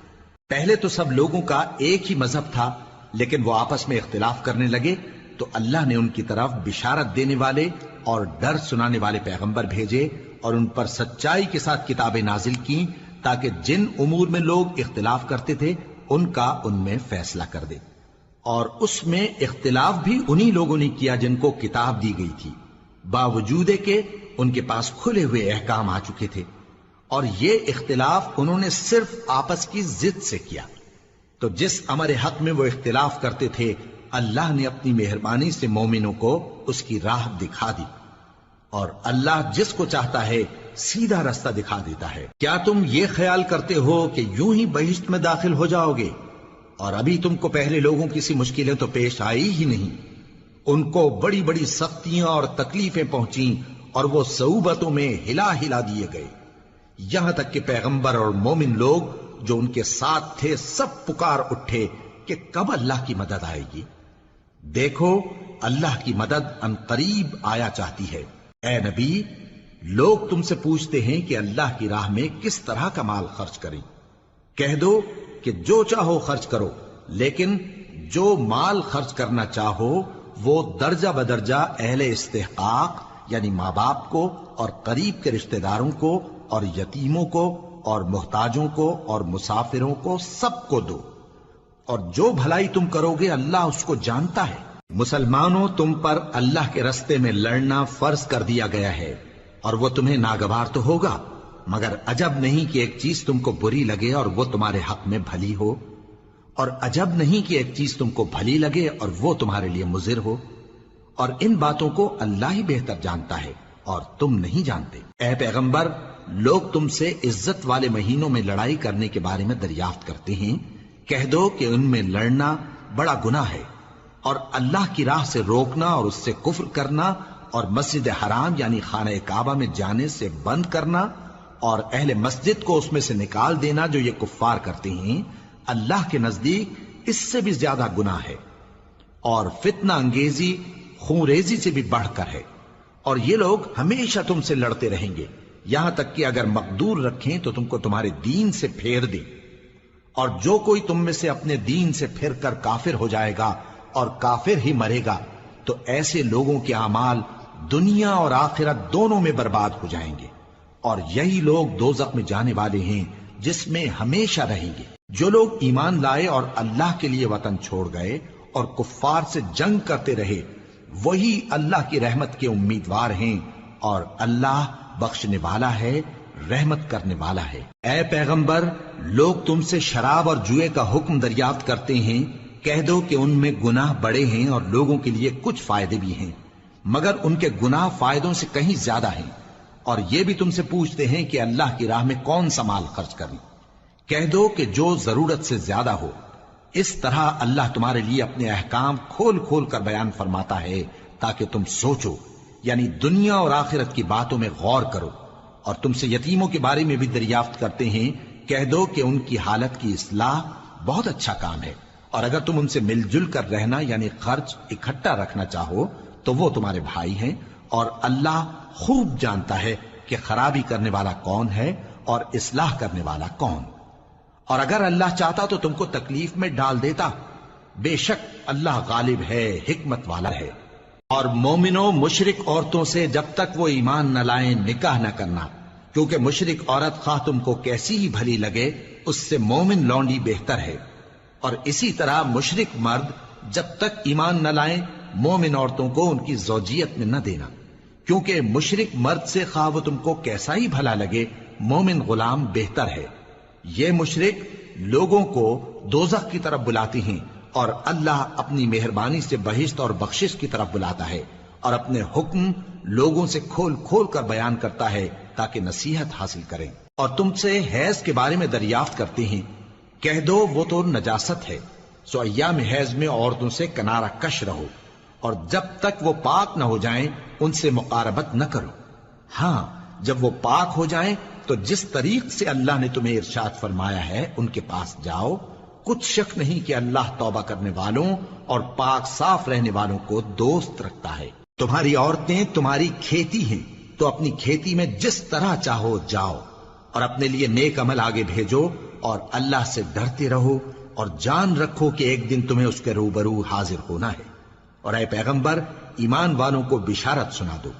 Speaker 1: پہلے تو سب لوگوں کا ایک ہی مذہب تھا، لیکن وہ آپس میں اختلاف کرنے لگے تو اللہ نے ان کی طرف بشارت دینے والے اور ڈر سنانے والے پیغمبر بھیجے، اور ان پر سچائی کے ساتھ کتابیں نازل کی تاکہ جن امور میں لوگ اختلاف کرتے تھے ان کا ان میں فیصلہ کر دے۔ اور اس میں اختلاف بھی انہی لوگوں نے کیا جن کو کتاب دی گئی تھی، باوجود کہ ان کے پاس کھلے ہوئے احکام آ چکے تھے، اور یہ اختلاف انہوں نے صرف آپس کی ضد سے کیا۔ تو جس امر حق میں وہ اختلاف کرتے تھے اللہ نے اپنی مہربانی سے مومنوں کو اس کی راہ دکھا دی، اور اللہ جس کو چاہتا ہے سیدھا رستہ دکھا دیتا ہے۔ کیا تم یہ خیال کرتے ہو کہ یوں ہی بہشت میں داخل ہو جاؤ گے، اور ابھی تم کو پہلے لوگوں کی سی مشکلیں تو پیش آئی ہی نہیں؟ ان کو بڑی بڑی سختیاں اور تکلیفیں پہنچیں، اور وہ صعوبتوں میں ہلا ہلا دیے گئے، یہاں تک کہ پیغمبر اور مومن لوگ جو ان کے ساتھ تھے سب پکار اٹھے کہ کب اللہ کی مدد آئے گی۔ دیکھو اللہ کی مدد ان قریب آیا چاہتی ہے۔ اے نبی، لوگ تم سے پوچھتے ہیں کہ اللہ کی راہ میں کس طرح کا مال خرچ کریں۔ کہہ دو کہ جو چاہو خرچ کرو، لیکن جو مال خرچ کرنا چاہو وہ درجہ بدرجہ اہل استحقاق یعنی ماں باپ کو اور قریب کے رشتہ داروں کو اور یتیموں کو اور محتاجوں کو اور مسافروں کو سب کو دو، اور جو بھلائی تم کرو گے اللہ اس کو جانتا ہے۔ مسلمانوں، تم پر اللہ کے رستے میں لڑنا فرض کر دیا گیا ہے، اور وہ تمہیں ناگوار تو ہوگا، مگر عجب نہیں کہ ایک چیز تم کو بری لگے اور وہ تمہارے حق میں بھلی ہو، اور عجب نہیں کہ ایک چیز تم کو بھلی لگے اور وہ تمہارے لیے مضر ہو، اور ان باتوں کو اللہ ہی بہتر جانتا ہے اور تم نہیں جانتے۔ اے پیغمبر، لوگ تم سے عزت والے مہینوں میں لڑائی کرنے کے بارے میں دریافت کرتے ہیں، کہہ دو کہ ان میں لڑنا بڑا گناہ ہے، اور اللہ کی راہ سے روکنا اور اس سے کفر کرنا اور مسجد حرام یعنی خانہ کعبہ میں جانے سے بند کرنا اور اہل مسجد کو اس میں سے نکال دینا جو یہ کفار کرتے ہیں، اللہ کے نزدیک اس سے بھی زیادہ گناہ ہے، اور فتنہ انگیزی خونریزی سے بھی بڑھ کر ہے۔ اور یہ لوگ ہمیشہ تم سے لڑتے رہیں گے، یہاں تک کہ اگر مقدور رکھیں تو تم کو تمہارے دین سے پھیر دیں، اور جو کوئی تم میں سے اپنے دین سے پھر کر کافر ہو جائے گا اور کافر ہی مرے گا تو ایسے لوگوں کے اعمال دنیا اور آخرت دونوں میں برباد ہو جائیں گے، اور یہی لوگ دوزخ میں جانے والے ہیں جس میں ہمیشہ رہیں گے۔ جو لوگ ایمان لائے اور اللہ کے لیے وطن چھوڑ گئے اور کفار سے جنگ کرتے رہے وہی اللہ کی رحمت کے امیدوار ہیں، اور اللہ بخشنے والا ہے، رحمت کرنے والا ہے۔ اے پیغمبر، لوگ تم سے شراب اور جوئے کا حکم دریافت کرتے ہیں، کہہ دو کہ ان میں گناہ بڑے ہیں اور لوگوں کے لیے کچھ فائدے بھی ہیں، مگر ان کے گناہ فائدوں سے کہیں زیادہ ہیں۔ اور یہ بھی تم سے پوچھتے ہیں کہ اللہ کی راہ میں کون سا مال خرچ کریں، کہہ دو کہ جو ضرورت سے زیادہ ہو۔ اس طرح اللہ تمہارے لیے اپنے احکام کھول کھول کر بیان فرماتا ہے تاکہ تم سوچو، یعنی دنیا اور آخرت کی باتوں میں غور کرو۔ اور تم سے یتیموں کے بارے میں بھی دریافت کرتے ہیں، کہہ دو کہ ان کی حالت کی اصلاح بہت اچھا کام ہے، اور اگر تم ان سے مل جل کر رہنا یعنی خرچ اکٹھا رکھنا چاہو تو وہ تمہارے بھائی ہیں، اور اللہ خوب جانتا ہے کہ خرابی کرنے والا کون ہے اور اصلاح کرنے والا کون۔ اور اگر اللہ چاہتا تو تم کو تکلیف میں ڈال دیتا، بے شک اللہ غالب ہے، حکمت والا ہے۔ اور مومنوں مشرک عورتوں سے جب تک وہ ایمان نہ لائیں نکاح نہ کرنا، کیونکہ مشرک عورت خواہ تم کو کیسی ہی بھلی لگے اس سے مومن لونڈی بہتر ہے، اور اسی طرح مشرک مرد جب تک ایمان نہ لائیں مومن عورتوں کو ان کی زوجیت میں نہ دینا، کیونکہ مشرک مرد سے خواہ وہ تم کو کیسا ہی بھلا لگے مومن غلام بہتر ہے۔ یہ مشرک لوگوں کو دوزخ کی طرف بلاتی ہیں، اور اللہ اپنی مہربانی سے بہشت اور بخشش کی طرف بلاتا ہے، اور اپنے حکم لوگوں سے کھول کھول کر بیان کرتا ہے تاکہ نصیحت حاصل کریں۔ اور تم سے حیض کے بارے میں دریافت کرتے ہیں، کہہ دو وہ تو نجاست ہے، سو ایام حیض میں عورتوں سے کنارہ کش رہو، اور جب تک وہ پاک نہ ہو جائیں ان سے مقاربت نہ کرو۔ ہاں جب وہ پاک ہو جائیں تو جس طریق سے اللہ نے تمہیں ارشاد فرمایا ہے ان کے پاس جاؤ، کچھ شک نہیں کہ اللہ توبہ کرنے والوں اور پاک صاف رہنے والوں کو دوست رکھتا ہے۔ تمہاری عورتیں تمہاری کھیتی ہیں، تو اپنی کھیتی میں جس طرح چاہو جاؤ، اور اپنے لیے نیک عمل آگے بھیجو، اور اللہ سے ڈرتے رہو، اور جان رکھو کہ ایک دن تمہیں اس کے روبرو حاضر ہونا ہے۔ اور اے پیغمبر ایمان والوں کو بشارت سنا دو،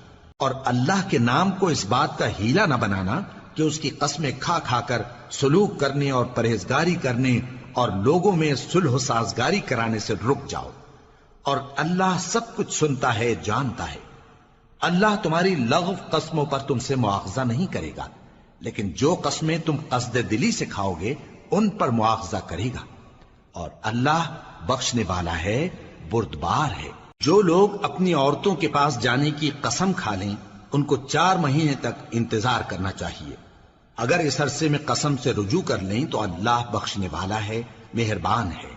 Speaker 1: اور اللہ کے نام کو اس بات کا ہیلہ نہ بنانا کہ اس کی قسمیں کھا کھا کر سلوک کرنے اور پرہیزگاری کرنے اور لوگوں میں صلح و سازگاری کرانے سے رک جاؤ، اور اللہ سب کچھ سنتا ہے جانتا ہے۔ اللہ تمہاری لغو قسموں پر تم سے مواخذہ نہیں کرے گا، لیکن جو قسمیں تم قصد دلی سے کھاؤ گے ان پر مواخذہ کرے گا، اور اللہ بخشنے والا ہے بردبار ہے۔ جو لوگ اپنی عورتوں کے پاس جانے کی قسم کھا لیں ان کو 4 مہینے تک انتظار کرنا چاہیے۔ اگر اس عرصے میں قسم سے رجوع کر لیں تو اللہ بخشنے والا ہے، مہربان ہے،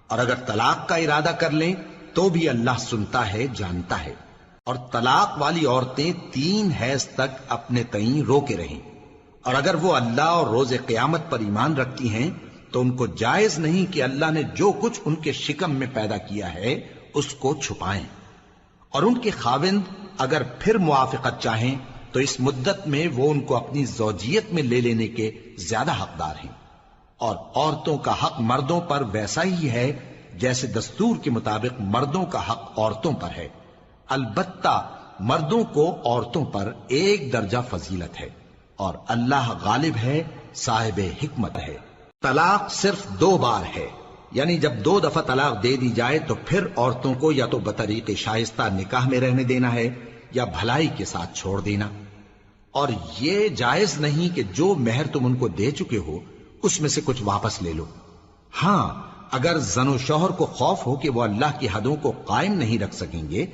Speaker 1: اور اگر طلاق کا ارادہ کر لیں تو بھی اللہ سنتا ہے جانتا ہے۔ اور طلاق والی عورتیں 3 حیض تک اپنے تئیں روکے رہیں، اور اگر وہ اللہ اور روز قیامت پر ایمان رکھتی ہیں تو ان کو جائز نہیں کہ اللہ نے جو کچھ ان کے شکم میں پیدا کیا ہے اس کو چھپائیں، اور ان کے خاوند اگر پھر موافقت چاہیں تو اس مدت میں وہ ان کو اپنی زوجیت میں لے لینے کے زیادہ حقدار ہیں۔ اور عورتوں کا حق مردوں پر ویسا ہی ہے جیسے دستور کے مطابق مردوں کا حق عورتوں پر ہے، البتہ مردوں کو عورتوں پر 1 درجہ فضیلت ہے، اور اللہ غالب ہے، صاحب حکمت ہے۔ طلاق صرف 2 بار ہے، یعنی جب 2 دفعہ طلاق دے دی جائے تو پھر عورتوں کو یا تو بطریق شائستہ نکاح میں رہنے دینا ہے یا بھلائی کے ساتھ چھوڑ دینا، اور یہ جائز نہیں کہ جو مہر تم ان کو دے چکے ہو اس میں سے کچھ واپس لے لو۔ ہاں اگر زن و شوہر کو خوف ہو کہ وہ اللہ کی حدوں کو قائم نہیں رکھ سکیں گے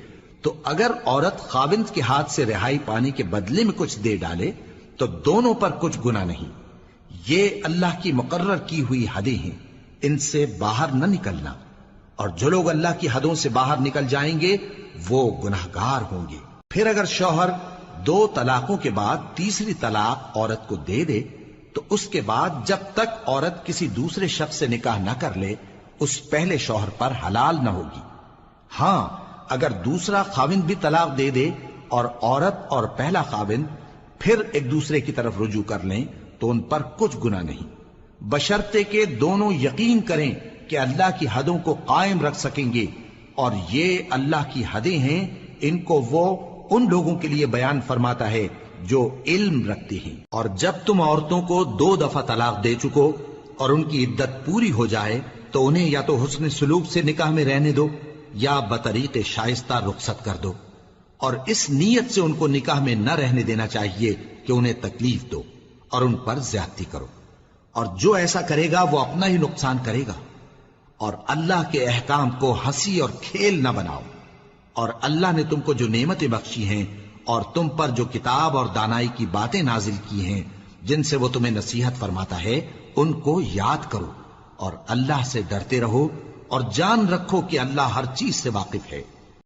Speaker 1: تو اگر عورت خاوند کے ہاتھ سے رہائی پانے کے بدلے میں کچھ دے ڈالے تو دونوں پر کچھ گناہ نہیں۔ یہ اللہ کی مقرر کی ہوئی حدیں ہیں، ان سے باہر نہ نکلنا، اور جو لوگ اللہ کی حدوں سے باہر نکل جائیں گے وہ گناہگار ہوں گے۔ پھر اگر شوہر 2 طلاقوں کے بعد تیسری طلاق عورت کو دے دے تو اس کے بعد جب تک عورت کسی دوسرے شخص سے نکاح نہ کر لے اس پہلے شوہر پر حلال نہ ہوگی۔ ہاں اگر دوسرا خاوند بھی طلاق دے دے اور عورت اور پہلا خاوند پھر ایک دوسرے کی طرف رجوع کر لیں تو ان پر کچھ گناہ نہیں، بشرطے کہ دونوں یقین کریں کہ اللہ کی حدوں کو قائم رکھ سکیں گے، اور یہ اللہ کی حدیں ہیں، ان کو وہ ان لوگوں کے لیے بیان فرماتا ہے جو علم رکھتے ہیں۔ اور جب تم عورتوں کو 2 دفعہ طلاق دے چکو اور ان کی عدت پوری ہو جائے تو انہیں یا تو حسن سلوک سے نکاح میں رہنے دو یا بطریق شائستہ رخصت کر دو، اور اس نیت سے ان کو نکاح میں نہ رہنے دینا چاہیے کہ انہیں تکلیف دو اور ان پر زیادتی کرو، اور جو ایسا کرے گا وہ اپنا ہی نقصان کرے گا۔ اور اللہ کے احکام کو ہنسی اور کھیل نہ بناؤ، اور اللہ نے تم کو جو نعمتیں بخشی ہیں اور تم پر جو کتاب اور دانائی کی باتیں نازل کی ہیں جن سے وہ تمہیں نصیحت فرماتا ہے ان کو یاد کرو، اور اللہ سے ڈرتے رہو، اور جان رکھو کہ اللہ ہر چیز سے واقف ہے۔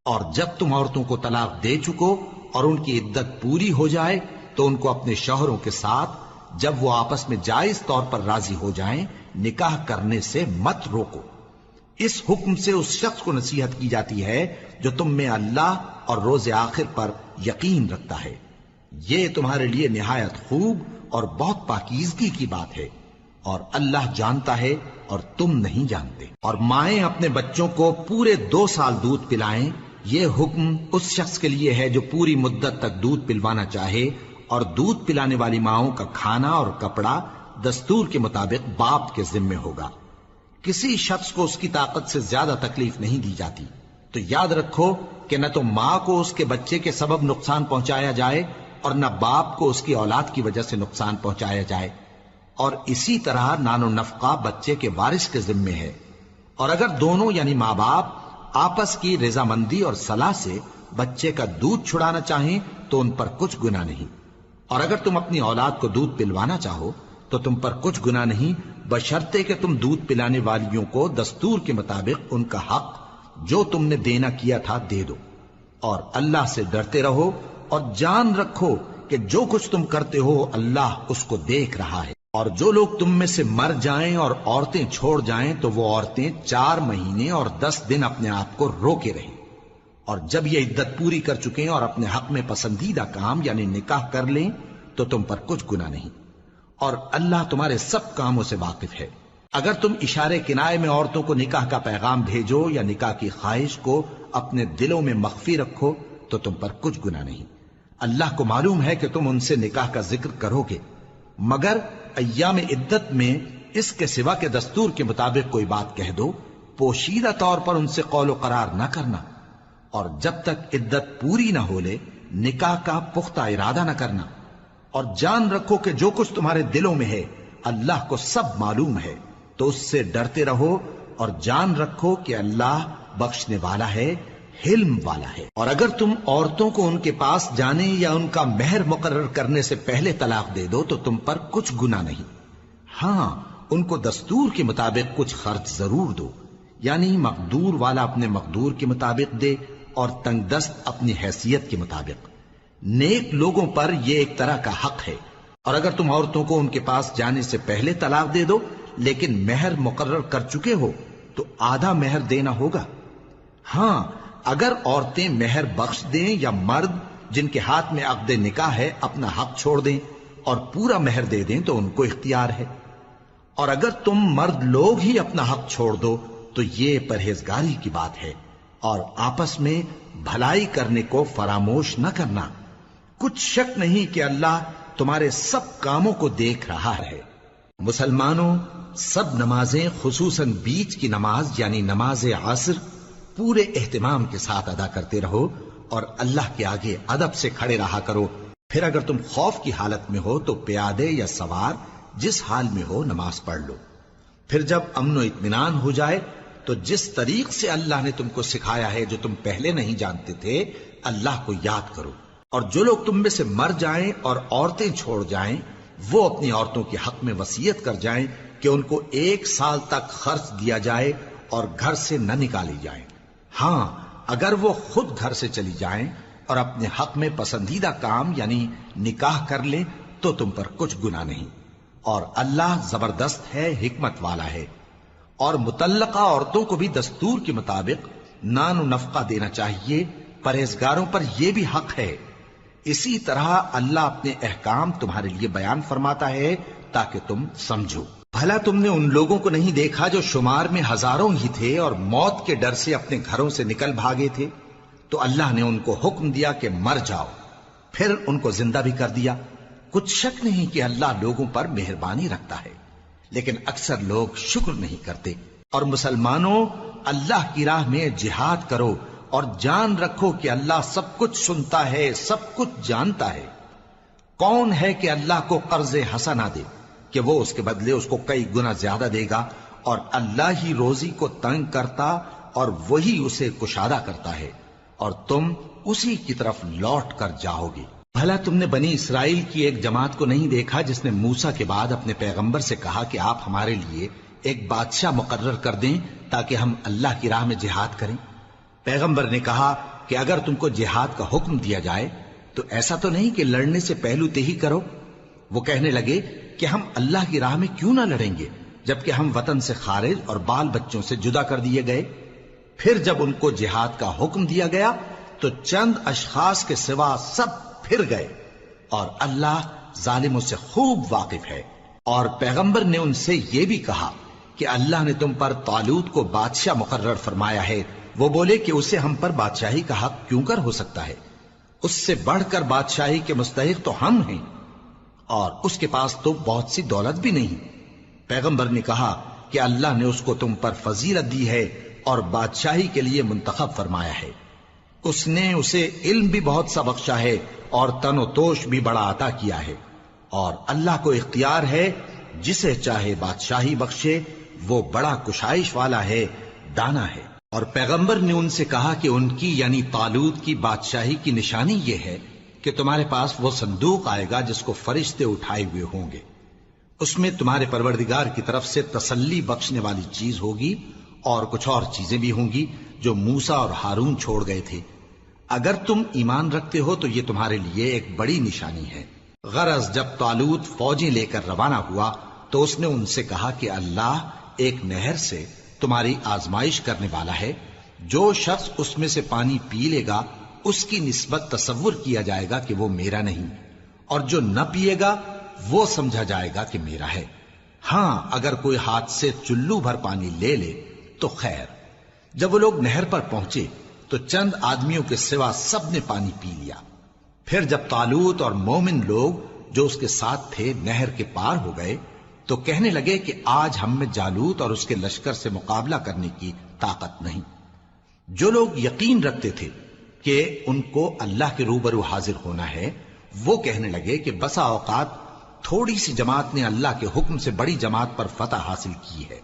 Speaker 1: اور جب تم عورتوں کو طلاق دے چکو اور ان کی عدت پوری ہو جائے تو ان کو اپنے شوہروں کے ساتھ جب وہ آپس میں جائز طور پر راضی ہو جائیں نکاح کرنے سے مت روکو۔ اس حکم سے اس شخص کو نصیحت کی جاتی ہے جو تم میں اللہ اور روز آخر پر یقین رکھتا ہے، یہ تمہارے لیے نہایت خوب اور بہت پاکیزگی کی بات ہے، اور اللہ جانتا ہے اور تم نہیں جانتے۔ اور مائیں اپنے بچوں کو پورے 2 سال دودھ پلائیں یہ حکم اس شخص کے لیے ہے جو پوری مدت تک دودھ پلوانا چاہے، اور دودھ پلانے والی ماؤں کا کھانا اور کپڑا دستور کے مطابق باپ کے ذمے ہوگا۔ کسی شخص کو اس کی طاقت سے زیادہ تکلیف نہیں دی جاتی، تو یاد رکھو کہ نہ تو ماں کو اس کے بچے کے سبب نقصان پہنچایا جائے اور نہ باپ کو اس کی اولاد کی وجہ سے نقصان پہنچایا جائے، اور اسی طرح نان و نفقہ بچے کے وارث کے ذمے ہے۔ اور اگر دونوں یعنی ماں باپ آپس کی رضامندی اور صلاح سے بچے کا دودھ چھڑانا چاہیں تو ان پر کچھ گناہ نہیں، اور اگر تم اپنی اولاد کو دودھ پلوانا چاہو تو تم پر کچھ گناہ نہیں، بشرطے کہ تم دودھ پلانے والیوں کو دستور کے مطابق ان کا حق جو تم نے دینا کیا تھا دے دو، اور اللہ سے ڈرتے رہو اور جان رکھو کہ جو کچھ تم کرتے ہو اللہ اس کو دیکھ رہا ہے۔ اور جو لوگ تم میں سے مر جائیں اور عورتیں چھوڑ جائیں تو وہ عورتیں 4 مہینے اور 10 دن اپنے آپ کو روکے رہیں، اور جب یہ عدت پوری کر چکیں اور اپنے حق میں پسندیدہ کام یعنی نکاح کر لیں تو تم پر کچھ گناہ نہیں، اور اللہ تمہارے سب کاموں سے واقف ہے۔ اگر تم اشارے کنائے میں عورتوں کو نکاح کا پیغام بھیجو یا نکاح کی خواہش کو اپنے دلوں میں مخفی رکھو تو تم پر کچھ گناہ نہیں۔ اللہ کو معلوم ہے کہ تم ان سے نکاح کا ذکر کرو گے، مگر ایام عدت میں اس کے سوا کے دستور کے مطابق کوئی بات کہہ دو، پوشیدہ طور پر ان سے قول و قرار نہ کرنا، اور جب تک عدت پوری نہ ہو لے نکاح کا پختہ ارادہ نہ کرنا، اور جان رکھو کہ جو کچھ تمہارے دلوں میں ہے اللہ کو سب معلوم ہے، تو اس سے ڈرتے رہو اور جان رکھو کہ اللہ بخشنے والا ہے، حلم والا ہے۔ اور اگر تم عورتوں کو ان کے پاس جانے یا ان کا مہر مقرر کرنے سے پہلے طلاق دے دو تو تم پر کچھ گناہ نہیں، ہاں ان کو دستور کے مطابق کچھ خرچ ضرور دو، یعنی مقدور والا اپنے مقدور کے مطابق دے اور تنگ دست اپنی حیثیت کے مطابق۔ نیک لوگوں پر یہ ایک طرح کا حق ہے۔ اور اگر تم عورتوں کو ان کے پاس جانے سے پہلے طلاق دے دو لیکن مہر مقرر کر چکے ہو تو آدھا مہر دینا ہوگا۔ ہاں اگر عورتیں مہر بخش دیں یا مرد جن کے ہاتھ میں عقد نکاح ہے اپنا حق چھوڑ دیں اور پورا مہر دے دیں تو ان کو اختیار ہے۔ اور اگر تم مرد لوگ ہی اپنا حق چھوڑ دو تو یہ پرہیزگاری کی بات ہے، اور آپس میں بھلائی کرنے کو فراموش نہ کرنا۔ کچھ شک نہیں کہ اللہ تمہارے سب کاموں کو دیکھ رہا ہے۔ مسلمانوں، سب نمازیں خصوصاً بیچ کی نماز یعنی نماز عصر پورے اہتمام کے ساتھ ادا کرتے رہو اور اللہ کے آگے ادب سے کھڑے رہا کرو۔ پھر اگر تم خوف کی حالت میں ہو تو پیادے یا سوار جس حال میں ہو نماز پڑھ لو۔ پھر جب امن و اطمینان ہو جائے تو جس طریق سے اللہ نے تم کو سکھایا ہے جو تم پہلے نہیں جانتے تھے اللہ کو یاد کرو۔ اور جو لوگ تم میں سے مر جائیں اور عورتیں چھوڑ جائیں وہ اپنی عورتوں کے حق میں وصیت کر جائیں کہ ان کو 1 سال تک خرچ دیا جائے اور گھر سے نہ نکالی جائیں۔ ہاں اگر وہ خود گھر سے چلی جائیں اور اپنے حق میں پسندیدہ کام یعنی نکاح کر لیں تو تم پر کچھ گناہ نہیں، اور اللہ زبردست ہے، حکمت والا ہے۔ اور مطلقہ عورتوں کو بھی دستور کے مطابق نان و نفقہ دینا چاہیے، پرہیزگاروں پر یہ بھی حق ہے۔ اسی طرح اللہ اپنے احکام تمہارے لیے بیان فرماتا ہے تاکہ تم سمجھو۔ بھلا تم نے ان لوگوں کو نہیں دیکھا جو شمار میں ہزاروں ہی تھے اور موت کے ڈر سے اپنے گھروں سے نکل بھاگے تھے، تو اللہ نے ان کو حکم دیا کہ مر جاؤ، پھر ان کو زندہ بھی کر دیا۔ کچھ شک نہیں کہ اللہ لوگوں پر مہربانی رکھتا ہے، لیکن اکثر لوگ شکر نہیں کرتے۔ اور مسلمانوں، اللہ کی راہ میں جہاد کرو اور جان رکھو کہ اللہ سب کچھ سنتا ہے، سب کچھ جانتا ہے۔ کون ہے کہ اللہ کو قرض حسنہ دے کہ وہ اس کے بدلے اس کو کئی گنا زیادہ دے گا، اور اللہ ہی روزی کو تنگ کرتا اور وہی اسے کشادہ کرتا ہے، اور تم اسی کی طرف لوٹ کر جاؤ گے۔ بھلا تم نے بنی اسرائیل کی ایک جماعت کو نہیں دیکھا جس نے موسیٰ کے بعد اپنے پیغمبر سے کہا کہ آپ ہمارے لیے ایک بادشاہ مقرر کر دیں تاکہ ہم اللہ کی راہ میں جہاد کریں؟ پیغمبر نے کہا کہ اگر تم کو جہاد کا حکم دیا جائے تو ایسا تو نہیں کہ لڑنے سے پہلو تہی کرو۔ وہ کہنے لگے کہ ہم اللہ کی راہ میں کیوں نہ لڑیں گے جبکہ ہم وطن سے خارج اور بال بچوں سے جدا کر دیے گئے۔ پھر جب ان کو جہاد کا حکم دیا گیا تو چند اشخاص کے سوا سب پھر گئے، اور اللہ ظالموں سے خوب واقف ہے۔ اور پیغمبر نے ان سے یہ بھی کہا کہ اللہ نے تم پر طالوت کو بادشاہ مقرر فرمایا ہے، وہ بولے کہ اسے ہم پر بادشاہی کا حق کیوں کر ہو سکتا ہے؟ اس سے بڑھ کر بادشاہی کے مستحق تو ہم ہیں، اور اس کے پاس تو بہت سی دولت بھی نہیں۔ پیغمبر نے کہا کہ اللہ نے اس کو تم پر فضیلت دی ہے اور بادشاہی کے لیے منتخب فرمایا ہے۔ اس نے اسے علم بھی بہت سا بخشا ہے اور تن و توش بھی بڑا عطا کیا ہے، اور اللہ کو اختیار ہے جسے چاہے بادشاہی بخشے، وہ بڑا کشائش والا ہے، دانا ہے۔ اور پیغمبر نے ان سے کہا کہ ان کی یعنی طالوت کی بادشاہی کی نشانی یہ ہے کہ تمہارے پاس وہ صندوق آئے گا جس کو فرشتے اٹھائے ہوئے ہوں گے، اس میں تمہارے پروردگار کی طرف سے تسلی بخشنے والی چیز ہوگی اور کچھ اور چیزیں بھی ہوں گی جو موسیٰ اور ہارون چھوڑ گئے تھے۔ اگر تم ایمان رکھتے ہو تو یہ تمہارے لیے ایک بڑی نشانی ہے۔ غرض جب طالوت فوجیں لے کر روانہ ہوا تو اس نے ان سے کہا کہ اللہ ایک نہر سے تمہاری آزمائش کرنے والا ہے، جو شخص اس میں سے پانی پی لے گا اس کی نسبت تصور کیا جائے گا کہ وہ میرا نہیں، اور جو نہ پیے گا وہ سمجھا جائے گا کہ میرا ہے۔ ہاں اگر کوئی ہاتھ سے چلو بھر پانی لے لے تو خیر۔ جب وہ لوگ نہر پر پہنچے تو چند آدمیوں کے سوا سب نے پانی پی لیا۔ پھر جب طالوت اور مومن لوگ جو اس کے ساتھ تھے نہر کے پار ہو گئے تو کہنے لگے کہ آج ہم میں جالوت اور اس کے لشکر سے مقابلہ کرنے کی طاقت نہیں۔ جو لوگ یقین رکھتے تھے کہ ان کو اللہ کے روبرو حاضر ہونا ہے، وہ کہنے لگے کہ بسا اوقات تھوڑی سی جماعت نے اللہ کے حکم سے بڑی جماعت پر فتح حاصل کی ہے،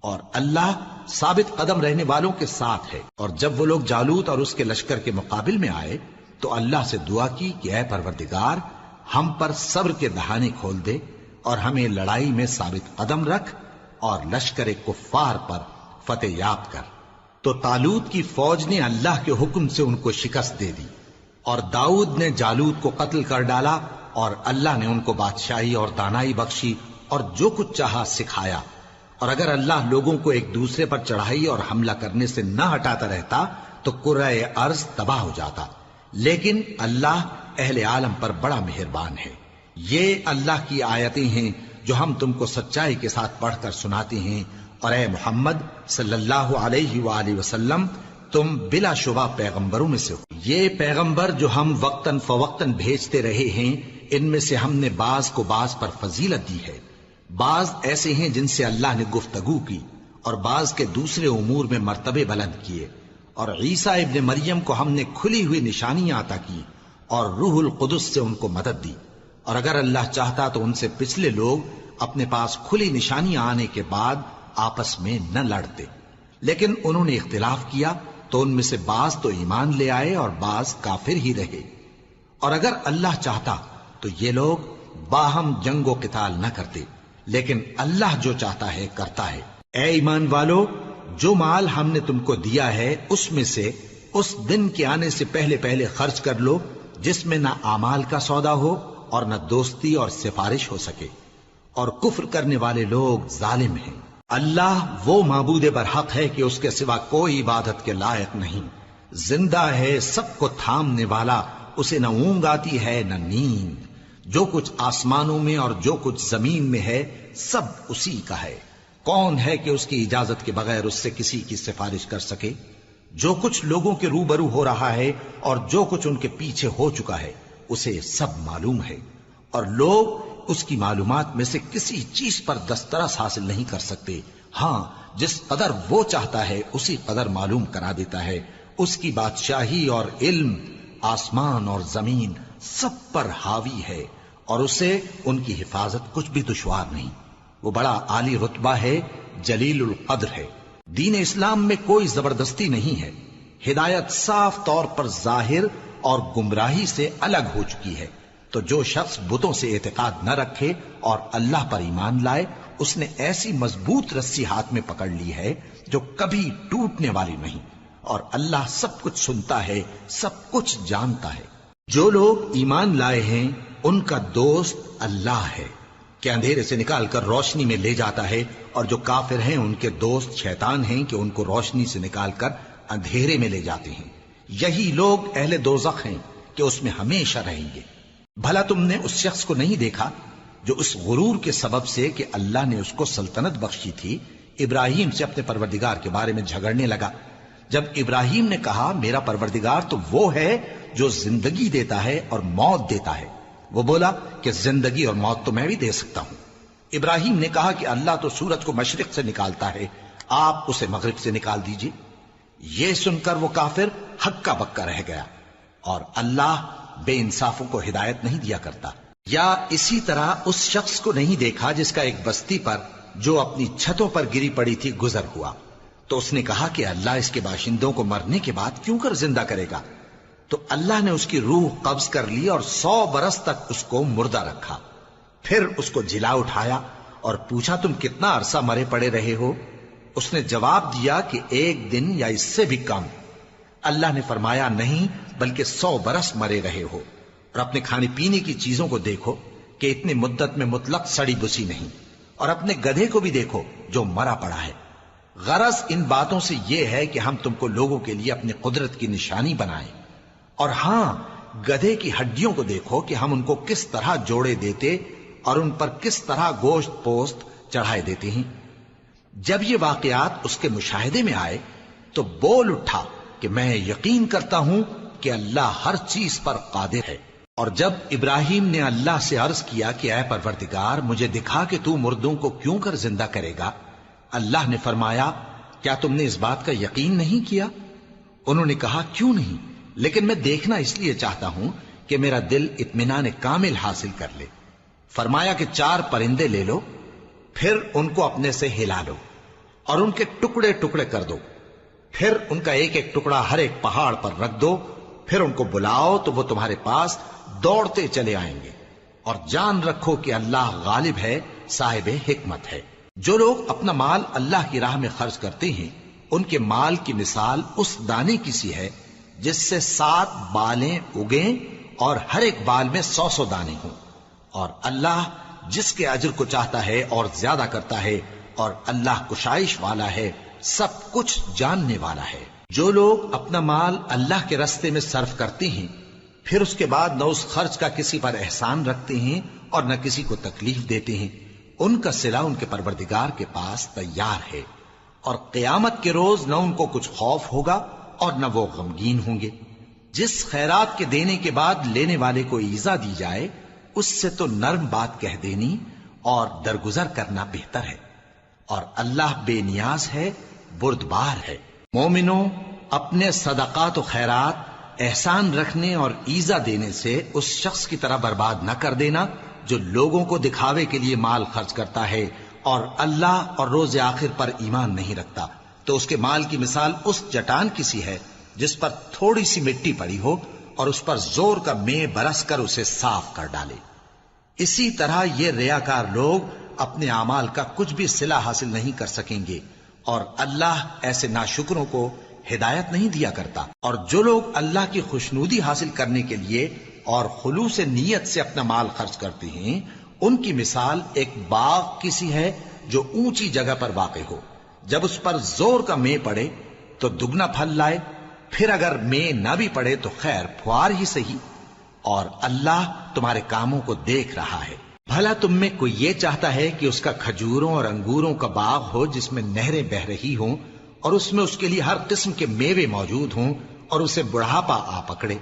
Speaker 1: اور اللہ ثابت قدم رہنے والوں کے ساتھ ہے۔ اور جب وہ لوگ جالوت اور اس کے لشکر کے مقابل میں آئے تو اللہ سے دعا کی کہ اے پروردگار، ہم پر صبر کے دہانے کھول دے اور ہمیں لڑائی میں ثابت قدم رکھ اور لشکر کفار پر فتح یاب کر۔ تو طالوت کی فوج نے اللہ کے حکم سے ان کو شکست دے دی، اور داؤد نے جالوت کو قتل کر ڈالا، اور اللہ نے ان کو بادشاہی اور دانائی بخشی اور جو کچھ چاہا سکھایا۔ اور اگر اللہ لوگوں کو ایک دوسرے پر چڑھائی اور حملہ کرنے سے نہ ہٹاتا رہتا تو کرۂ ارض تباہ ہو جاتا، لیکن اللہ اہل عالم پر بڑا مہربان ہے۔ یہ اللہ کی آیتیں ہیں جو ہم تم کو سچائی کے ساتھ پڑھ کر سناتے ہیں، اور اے محمد صلی اللہ علیہ وآلہ وسلم تم بلا شبہ پیغمبروں میں سے ہو۔ یہ پیغمبر جو ہم وقتاً فوقتاً بھیجتے رہے ہیں، ان میں سے ہم نے بعض کو بعض پر فضیلت دی ہے۔ بعض ایسے ہیں جن سے اللہ نے گفتگو کی، اور بعض کے دوسرے امور میں مرتبے بلند کیے، اور عیسیٰ ابن مریم کو ہم نے کھلی ہوئی نشانیاں عطا کی اور روح القدس سے ان کو مدد دی۔ اور اگر اللہ چاہتا تو ان سے پچھلے لوگ اپنے پاس کھلی نشانیاں آنے کے بعد آپس میں نہ لڑتے، لیکن انہوں نے اختلاف کیا تو ان میں سے بعض تو ایمان لے آئے اور بعض کافر ہی رہے۔ اور اگر اللہ چاہتا تو یہ لوگ باہم جنگ و قتال نہ کرتے، لیکن اللہ جو چاہتا ہے کرتا ہے۔ اے ایمان والو، جو مال ہم نے تم کو دیا ہے اس میں سے اس دن کے آنے سے پہلے پہلے خرچ کر لو جس میں نہ اعمال کا سودا ہو اور نہ دوستی اور سفارش ہو سکے، اور کفر کرنے والے لوگ ظالم ہیں۔ اللہ وہ معبود برحق ہے کہ اس کے سوا کوئی عبادت کے لائق نہیں، زندہ ہے، سب کو تھامنے والا، اسے نہ اونگ آتی ہے نہ نیند۔ جو کچھ آسمانوں میں اور جو کچھ زمین میں ہے سب اسی کا ہے۔ کون ہے کہ اس کی اجازت کے بغیر اس سے کسی کی سفارش کر سکے؟ جو کچھ لوگوں کے روبرو ہو رہا ہے اور جو کچھ ان کے پیچھے ہو چکا ہے اسے سب معلوم ہے، اور لوگ اس کی معلومات میں سے کسی چیز پر دسترس حاصل نہیں کر سکتے۔ ہاں جس قدر وہ چاہتا ہے اسی قدر معلوم کرا دیتا ہے۔ اس کی بادشاہی اور علم آسمان اور زمین سب پر حاوی ہے، اور اسے ان کی حفاظت کچھ بھی دشوار نہیں۔ وہ بڑا عالی رتبہ ہے، جلیل القدر ہے۔ دین اسلام میں کوئی زبردستی نہیں ہے، ہدایت صاف طور پر ظاہر اور گمراہی سے الگ ہو چکی ہے۔ تو جو شخص بتوں سے اعتقاد نہ رکھے اور اللہ پر ایمان لائے، اس نے ایسی مضبوط رسی ہاتھ میں پکڑ لی ہے جو کبھی ٹوٹنے والی نہیں، اور اللہ سب کچھ سنتا ہے، سب کچھ جانتا ہے۔ جو لوگ ایمان لائے ہیں ان کا دوست اللہ ہے کہ اندھیرے سے نکال کر روشنی میں لے جاتا ہے، اور جو کافر ہیں ان کے دوست شیطان ہیں کہ ان کو روشنی سے نکال کر اندھیرے میں لے جاتے ہیں۔ یہی لوگ اہل دوزخ ہیں کہ اس میں ہمیشہ رہیں گے۔ بھلا تم نے اس شخص کو نہیں دیکھا جو اس غرور کے سبب سے کہ اللہ نے اس کو سلطنت بخشی تھی ابراہیم سے اپنے پروردگار کے بارے میں جھگڑنے لگا؟ جب ابراہیم نے کہا میرا پروردگار تو وہ ہے جو زندگی دیتا ہے اور موت دیتا ہے، وہ بولا کہ زندگی اور موت تو میں بھی دے سکتا ہوں۔ ابراہیم نے کہا کہ اللہ تو سورج کو مشرق سے نکالتا ہے، آپ اسے مغرب سے نکال دیجئے۔ یہ سن کر وہ کافر ہکا بکا رہ گیا، اور اللہ بے انصافوں کو ہدایت نہیں دیا کرتا۔ یا اسی طرح اس شخص کو نہیں دیکھا جس کا ایک بستی پر جو اپنی چھتوں پر گری پڑی تھی گزر ہوا، تو اس نے کہا کہ اللہ اس کے باشندوں کو مرنے کے بعد کیوں کر زندہ کرے گا؟ تو اللہ نے اس کی روح قبض کر لی اور 100 برس تک اس کو مردہ رکھا۔ پھر اس کو جلا اٹھایا اور پوچھا تم کتنا عرصہ مرے پڑے رہے ہو؟ اس نے جواب دیا کہ 1 دن یا اس سے بھی کم۔ اللہ نے فرمایا نہیں بلکہ 100 برس مرے رہے ہو، اور اپنے کھانے پینے کی چیزوں کو دیکھو کہ اتنی مدت میں مطلق سڑی بسی نہیں، اور اپنے گدھے کو بھی دیکھو جو مرا پڑا ہے۔ غرض ان باتوں سے یہ ہے کہ ہم تم کو لوگوں کے لیے اپنی قدرت کی نشانی بنائیں، اور ہاں گدھے کی ہڈیوں کو دیکھو کہ ہم ان کو کس طرح جوڑے دیتے اور ان پر کس طرح گوشت پوست چڑھائے دیتے ہیں۔ جب یہ واقعات اس کے مشاہدے میں آئے تو بول اٹھا کہ میں یقین کرتا ہوں کہ اللہ ہر چیز پر قادر ہے۔ اور جب ابراہیم نے اللہ سے عرض کیا کہ اے پروردگار مجھے دکھا کہ تو مردوں کو کیوں کر زندہ کرے گا، اللہ نے فرمایا کیا تم نے اس بات کا یقین نہیں کیا؟ انہوں نے کہا کیوں نہیں، لیکن میں دیکھنا اس لیے چاہتا ہوں کہ میرا دل اطمینان کامل حاصل کر لے۔ فرمایا کہ 4 پرندے لے لو، پھر ان کو اپنے سے ہلا لو اور ان کے ٹکڑے ٹکڑے کر دو، پھر ان کا ایک ایک ٹکڑا ہر ایک پہاڑ پر رکھ دو، پھر ان کو بلاؤ تو وہ تمہارے پاس دوڑتے چلے آئیں گے، اور جان رکھو کہ اللہ غالب ہے، صاحب حکمت ہے۔ جو لوگ اپنا مال اللہ کی راہ میں خرچ کرتے ہیں ان کے مال کی مثال اس دانے کی سی ہے جس سے 7 بالیں اگیں اور ہر ایک بال میں 100 دانے ہوں، اور اللہ جس کے اجر کو چاہتا ہے اور زیادہ کرتا ہے، اور اللہ کشائش والا ہے، سب کچھ جاننے والا ہے۔ جو لوگ اپنا مال اللہ کے راستے میں صرف کرتے ہیں پھر اس کے بعد نہ اس خرچ کا کسی پر احسان رکھتے ہیں اور نہ کسی کو تکلیف دیتے ہیں، ان کا صلہ ان کے پروردگار کے پاس تیار ہے، اور قیامت کے روز نہ ان کو کچھ خوف ہوگا اور نہ وہ غمگین ہوں گے۔ جس خیرات کے دینے کے بعد لینے والے کو ایذا دی جائے اس سے تو نرم بات کہہ دینی اور درگزر کرنا بہتر ہے، اور اللہ بے نیاز ہے، بردبار ہے۔ مومنوں، اپنے صدقات و خیرات احسان رکھنے اور ایذا دینے سے اس شخص کی طرح برباد نہ کر دینا جو لوگوں کو دکھاوے کے لیے مال خرچ کرتا ہے اور اللہ اور روز آخر پر ایمان نہیں رکھتا، تو اس کے مال کی مثال اس چٹان کی سی ہے جس پر تھوڑی سی مٹی پڑی ہو اور اس پر زور کا مے برس کر اسے صاف کر ڈالے۔ اسی طرح یہ ریاکار لوگ اپنے اعمال کا کچھ بھی صلہ حاصل نہیں کر سکیں گے، اور اللہ ایسے ناشکروں کو ہدایت نہیں دیا کرتا۔ اور جو لوگ اللہ کی خوشنودی حاصل کرنے کے لیے اور خلوص نیت سے اپنا مال خرچ کرتے ہیں ان کی مثال ایک باغ کی سی ہے جو اونچی جگہ پر واقع ہو، جب اس پر زور کا مے پڑے تو دگنا پھل لائے، پھر اگر مے نہ بھی پڑے تو خیر پھوار ہی صحیح، اور اللہ تمہارے کاموں کو دیکھ رہا ہے۔ بھلا تم میں کوئی یہ چاہتا ہے کہ اس کا کھجوروں اور انگوروں کا باغ ہو جس میں نہریں بہ رہی ہوں اور اس میں اس کے لیے ہر قسم کے میوے موجود ہوں، اور اسے بڑھاپا آ پکڑے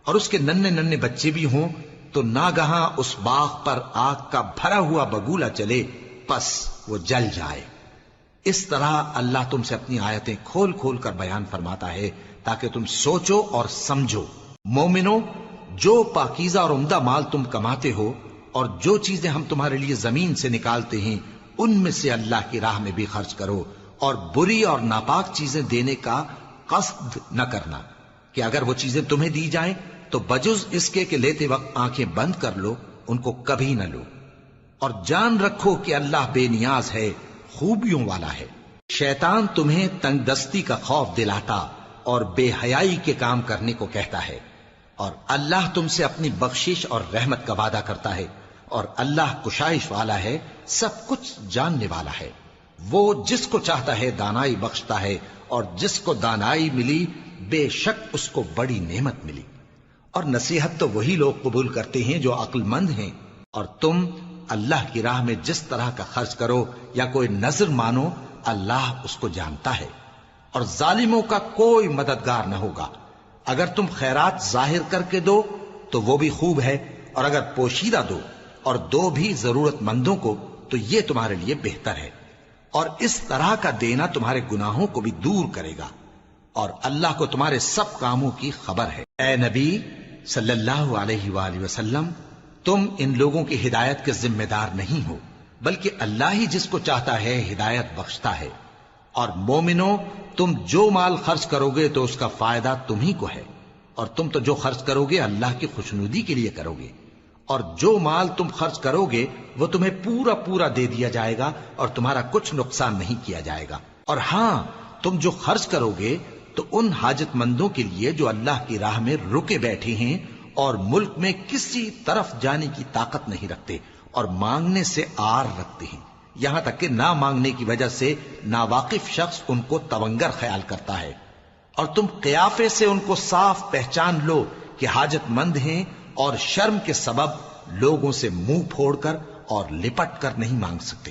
Speaker 1: اور اس کے ننھے ننھے بچے بھی ہوں، تو ناگہاں اس باغ پر آگ کا بھرا ہوا بگولا چلے، پس وہ جل جائے۔ اس طرح اللہ تم سے اپنی آیتیں کھول کھول کر بیان فرماتا ہے تاکہ تم سوچو اور سمجھو۔ مومنو، جو پاکیزہ اور عمدہ مال تم کماتے ہو اور جو چیزیں ہم تمہارے لیے زمین سے نکالتے ہیں ان میں سے اللہ کی راہ میں بھی خرچ کرو، اور بری اور ناپاک چیزیں دینے کا قصد نہ کرنا کہ اگر وہ چیزیں تمہیں دی جائیں تو بجز اس کے کہ لیتے وقت آنکھیں بند کر لو، ان کو کبھی نہ لو، اور جان رکھو کہ اللہ بے نیاز ہے، خوبیوں والا ہے۔ شیطان تمہیں تنگ دستی کا خوف دلاتا اور بے حیائی کے کام کرنے کو کہتا ہے، اور اللہ تم سے اپنی بخشش اور رحمت کا وعدہ کرتا ہے، اور اللہ کشائش والا ہے، سب کچھ جاننے والا ہے۔ وہ جس کو چاہتا ہے دانائی بخشتا ہے، اور جس کو دانائی ملی بے شک اس کو بڑی نعمت ملی۔ اور نصیحت تو وہی لوگ قبول کرتے ہیں جو عقل مند ہیں، اور تم اللہ کی راہ میں جس طرح کا خرچ کرو یا کوئی نذر مانو اللہ اس کو جانتا ہے۔ اور ظالموں کا کوئی مددگار نہ ہوگا۔ اگر تم خیرات ظاہر کر کے دو تو وہ بھی خوب ہے، اور اگر پوشیدہ دو اور دو بھی ضرورت مندوں کو تو یہ تمہارے لیے بہتر ہے، اور اس طرح کا دینا تمہارے گناہوں کو بھی دور کرے گا، اور اللہ کو تمہارے سب کاموں کی خبر ہے۔ اے نبی صلی اللہ علیہ وآلہ وسلم، تم ان لوگوں کی ہدایت کے ذمہ دار نہیں ہو، بلکہ اللہ ہی جس کو چاہتا ہے ہدایت بخشتا ہے۔ اور مومنو، تم جو مال خرچ کرو گے تو اس کا فائدہ تمہیں کو ہے، اور تم تو جو خرچ کرو گے اللہ کی خوشنودی کے لیے کرو گے، اور جو مال تم خرچ کرو گے وہ تمہیں پورا پورا دے دیا جائے گا، اور تمہارا کچھ نقصان نہیں کیا جائے گا۔ اور ہاں، تم جو خرچ کرو گے تو ان حاجت مندوں کے لیے جو اللہ کی راہ میں رکے بیٹھے ہیں اور ملک میں کسی طرف جانے کی طاقت نہیں رکھتے اور مانگنے سے آر رکھتے ہیں، یہاں تک کہ نہ مانگنے کی وجہ سے ناواقف شخص ان کو تونگر خیال کرتا ہے، اور تم قیافے سے ان کو صاف پہچان لو کہ حاجت مند ہیں، اور شرم کے سبب لوگوں سے منہ پھوڑ کر اور لپٹ کر نہیں مانگ سکتے۔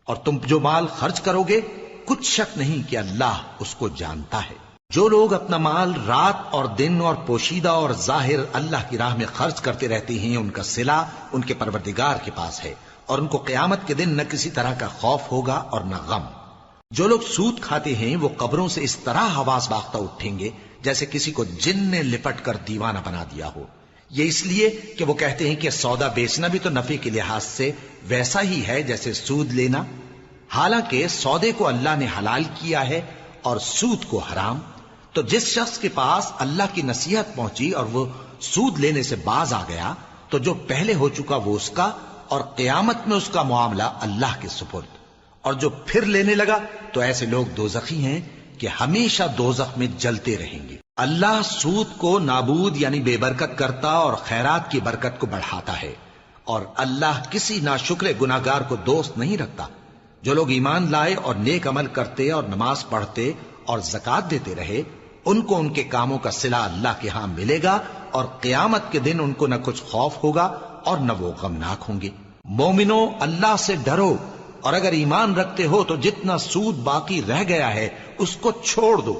Speaker 1: اور تم جو مال خرچ کرو گے کچھ شک نہیں کہ اللہ اس کو جانتا ہے۔ جو لوگ اپنا مال رات اور دن اور پوشیدہ اور ظاہر اللہ کی راہ میں خرچ کرتے رہتے ہیں، ان کا صلہ ان کے پروردگار کے پاس ہے، اور ان کو قیامت کے دن نہ کسی طرح کا خوف ہوگا اور نہ غم۔ جو لوگ سود کھاتے ہیں وہ قبروں سے اس طرح حواس باختہ اٹھیں گے جیسے کسی کو جن نے لپٹ کر دیوانہ بنا دیا ہو، یہ اس لیے کہ وہ کہتے ہیں کہ سودا بیچنا بھی تو نفع کے لحاظ سے ویسا ہی ہے جیسے سود لینا، حالانکہ سودے کو اللہ نے حلال کیا ہے اور سود کو حرام۔ تو جس شخص کے پاس اللہ کی نصیحت پہنچی اور وہ سود لینے سے باز آ گیا تو جو پہلے ہو چکا وہ اس کا، اور قیامت میں اس کا معاملہ اللہ کے سپرد۔ اور جو پھر لینے لگا تو ایسے لوگ دوزخی ہیں کہ ہمیشہ دوزخ میں جلتے رہیں گے۔ اللہ سود کو نابود یعنی بے برکت کرتا اور خیرات کی برکت کو بڑھاتا ہے، اور اللہ کسی ناشکر گناہگار کو دوست نہیں رکھتا۔ جو لوگ ایمان لائے اور نیک عمل کرتے اور نماز پڑھتے اور زکوٰۃ دیتے رہے، ان کو ان کے کاموں کا صلہ اللہ کے ہاں ملے گا، اور قیامت کے دن ان کو نہ کچھ خوف ہوگا اور نہ وہ غمناک ہوں گے۔ مومنو، اللہ سے ڈرو، اور اگر ایمان رکھتے ہو تو جتنا سود باقی رہ گیا ہے اس کو چھوڑ دو۔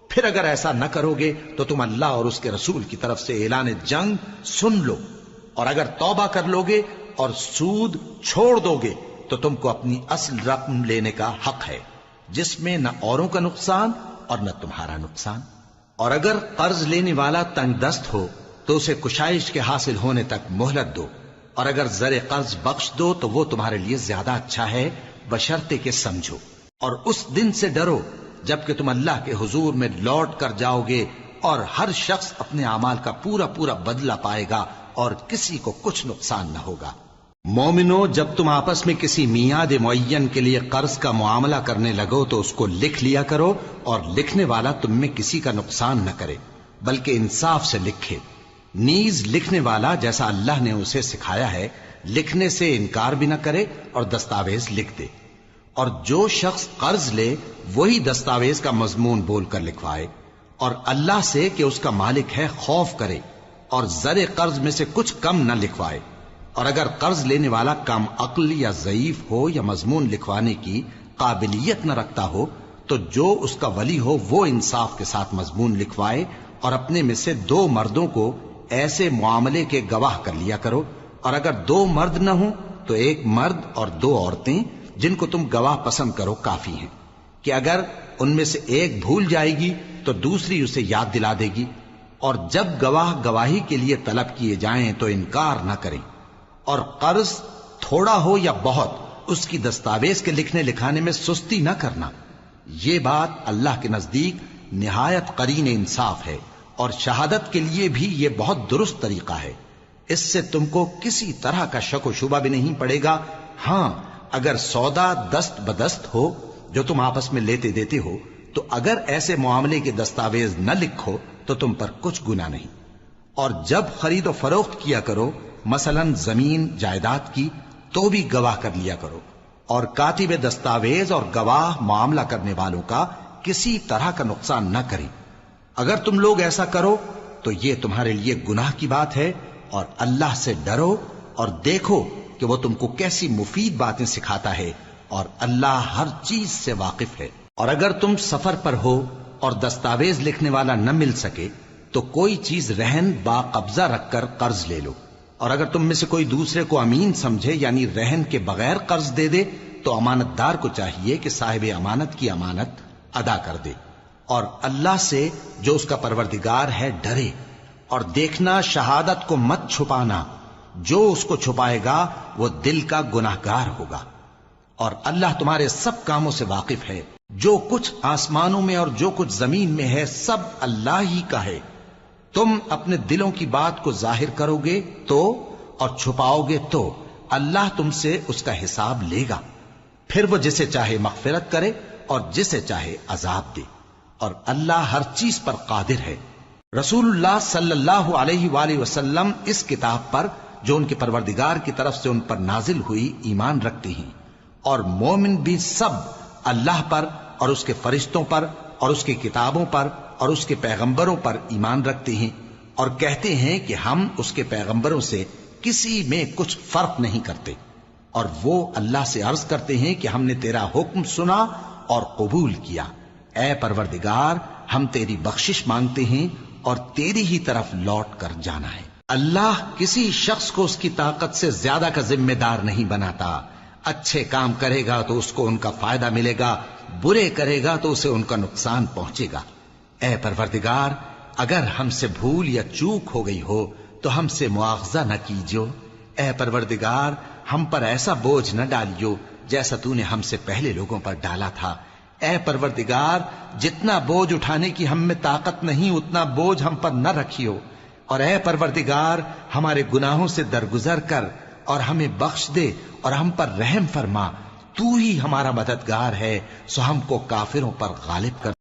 Speaker 1: پھر اگر ایسا نہ کرو گے تو تم اللہ اور اس کے رسول کی طرف سے اعلان جنگ سن لو، اور اگر توبہ کر لو گے اور سود چھوڑ دو گے تو تم کو اپنی اصل رقم لینے کا حق ہے، جس میں نہ اوروں کا نقصان اور نہ تمہارا نقصان۔ اور اگر قرض لینے والا تنگ دست ہو تو اسے کشائش کے حاصل ہونے تک مہلت دو، اور اگر زر قرض بخش دو تو وہ تمہارے لیے زیادہ اچھا ہے، بشرطے کہ سمجھو۔ اور اس دن سے ڈرو جبکہ تم اللہ کے حضور میں لوٹ کر جاؤ گے، اور ہر شخص اپنے اعمال کا پورا پورا بدلہ پائے گا، اور کسی کو کچھ نقصان نہ ہوگا۔ مومنو، جب تم آپس میں کسی میعاد معین کے لیے قرض کا معاملہ کرنے لگو تو اس کو لکھ لیا کرو، اور لکھنے والا تم میں کسی کا نقصان نہ کرے بلکہ انصاف سے لکھے۔ نیز لکھنے والا جیسا اللہ نے اسے سکھایا ہے لکھنے سے انکار بھی نہ کرے اور دستاویز لکھ دے، اور جو شخص قرض لے وہی دستاویز کا مضمون بول کر لکھوائے، اور اللہ سے کہ اس کا مالک ہے خوف کرے، اور زر قرض میں سے کچھ کم نہ لکھوائے۔ اور اگر قرض لینے والا کم عقل یا ضعیف ہو یا مضمون لکھوانے کی قابلیت نہ رکھتا ہو تو جو اس کا ولی ہو وہ انصاف کے ساتھ مضمون لکھوائے، اور اپنے میں سے 2 مردوں کو ایسے معاملے کے گواہ کر لیا کرو، اور اگر 2 مرد نہ ہوں تو 1 مرد اور 2 عورتیں جن کو تم گواہ پسند کرو کافی ہیں، کہ اگر ان میں سے ایک بھول جائے گی تو دوسری اسے یاد دلا دے گی، اور جب گواہ گواہی کے لیے طلب کیے جائیں تو انکار نہ کریں۔ اور قرض تھوڑا ہو یا بہت اس کی دستاویز کے لکھنے لکھانے میں سستی نہ کرنا، یہ بات اللہ کے نزدیک نہایت قرین انصاف ہے، اور شہادت کے لیے بھی یہ بہت درست طریقہ ہے۔ اس سے تم کو کسی طرح کا شک و شبہ بھی نہیں پڑے گا۔ ہاں، اگر سودا دست بدست ہو جو تم آپس میں لیتے دیتے ہو تو اگر ایسے معاملے کے دستاویز نہ لکھو تو تم پر کچھ گناہ نہیں۔ اور جب خرید و فروخت کیا کرو، مثلا زمین جائیداد کی، تو بھی گواہ کر لیا کرو، اور کاتب دستاویز اور گواہ معاملہ کرنے والوں کا کسی طرح کا نقصان نہ کریں۔ اگر تم لوگ ایسا کرو تو یہ تمہارے لیے گناہ کی بات ہے، اور اللہ سے ڈرو اور دیکھو کہ وہ تم کو کیسی مفید باتیں سکھاتا ہے، اور اللہ ہر چیز سے واقف ہے۔ اور اگر تم سفر پر ہو اور دستاویز لکھنے والا نہ مل سکے تو کوئی چیز رہن با قبضہ رکھ کر قرض لے لو، اور اگر تم میں سے کوئی دوسرے کو امین سمجھے یعنی رہن کے بغیر قرض دے دے تو امانت دار کو چاہیے کہ صاحب امانت کی امانت ادا کر دے، اور اللہ سے جو اس کا پروردگار ہے ڈرے، اور دیکھنا شہادت کو مت چھپانا، جو اس کو چھپائے گا وہ دل کا گناہگار ہوگا، اور اللہ تمہارے سب کاموں سے واقف ہے، جو کچھ آسمانوں میں اور جو کچھ زمین میں ہے سب اللہ ہی کا ہے۔ تم اپنے دلوں کی بات کو ظاہر کرو گے تو اور چھپاؤ گے تو اللہ تم سے اس کا حساب لے گا، پھر وہ جسے چاہے مغفرت کرے اور جسے چاہے عذاب دے، اور اللہ ہر چیز پر قادر ہے۔ رسول اللہ صلی اللہ علیہ وآلہ وسلم اس کتاب پر جو ان کے پروردگار کی طرف سے ان پر نازل ہوئی ایمان رکھتے ہیں، اور مومن بھی سب اللہ پر اور اس کے فرشتوں پر اور اس کی کتابوں پر اور اس کے پیغمبروں پر ایمان رکھتے ہیں، اور کہتے ہیں کہ ہم اس کے پیغمبروں سے کسی میں کچھ فرق نہیں کرتے، اور وہ اللہ سے عرض کرتے ہیں کہ ہم نے تیرا حکم سنا اور قبول کیا، اے پروردگار ہم تیری بخشش مانگتے ہیں اور تیری ہی طرف لوٹ کر جانا ہے۔ اللہ کسی شخص کو اس کی طاقت سے زیادہ کا ذمہ دار نہیں بناتا، اچھے کام کرے گا تو اس کو ان کا فائدہ ملے گا، برے کرے گا تو اسے ان کا نقصان پہنچے گا۔ اے پروردگار اگر ہم سے بھول یا چوک ہو گئی ہو تو ہم سے مواخذہ نہ کیجو، اے پروردگار ہم پر ایسا بوجھ نہ ڈالیو جیسا تو نے ہم سے پہلے لوگوں پر ڈالا تھا، اے پروردگار جتنا بوجھ اٹھانے کی ہم میں طاقت نہیں اتنا بوجھ ہم پر نہ رکھیو، اور اے پروردگار ہمارے گناہوں سے درگزر کر اور ہمیں بخش دے اور ہم پر رحم فرما، تو ہی ہمارا مددگار ہے، سو ہم کو کافروں پر غالب کر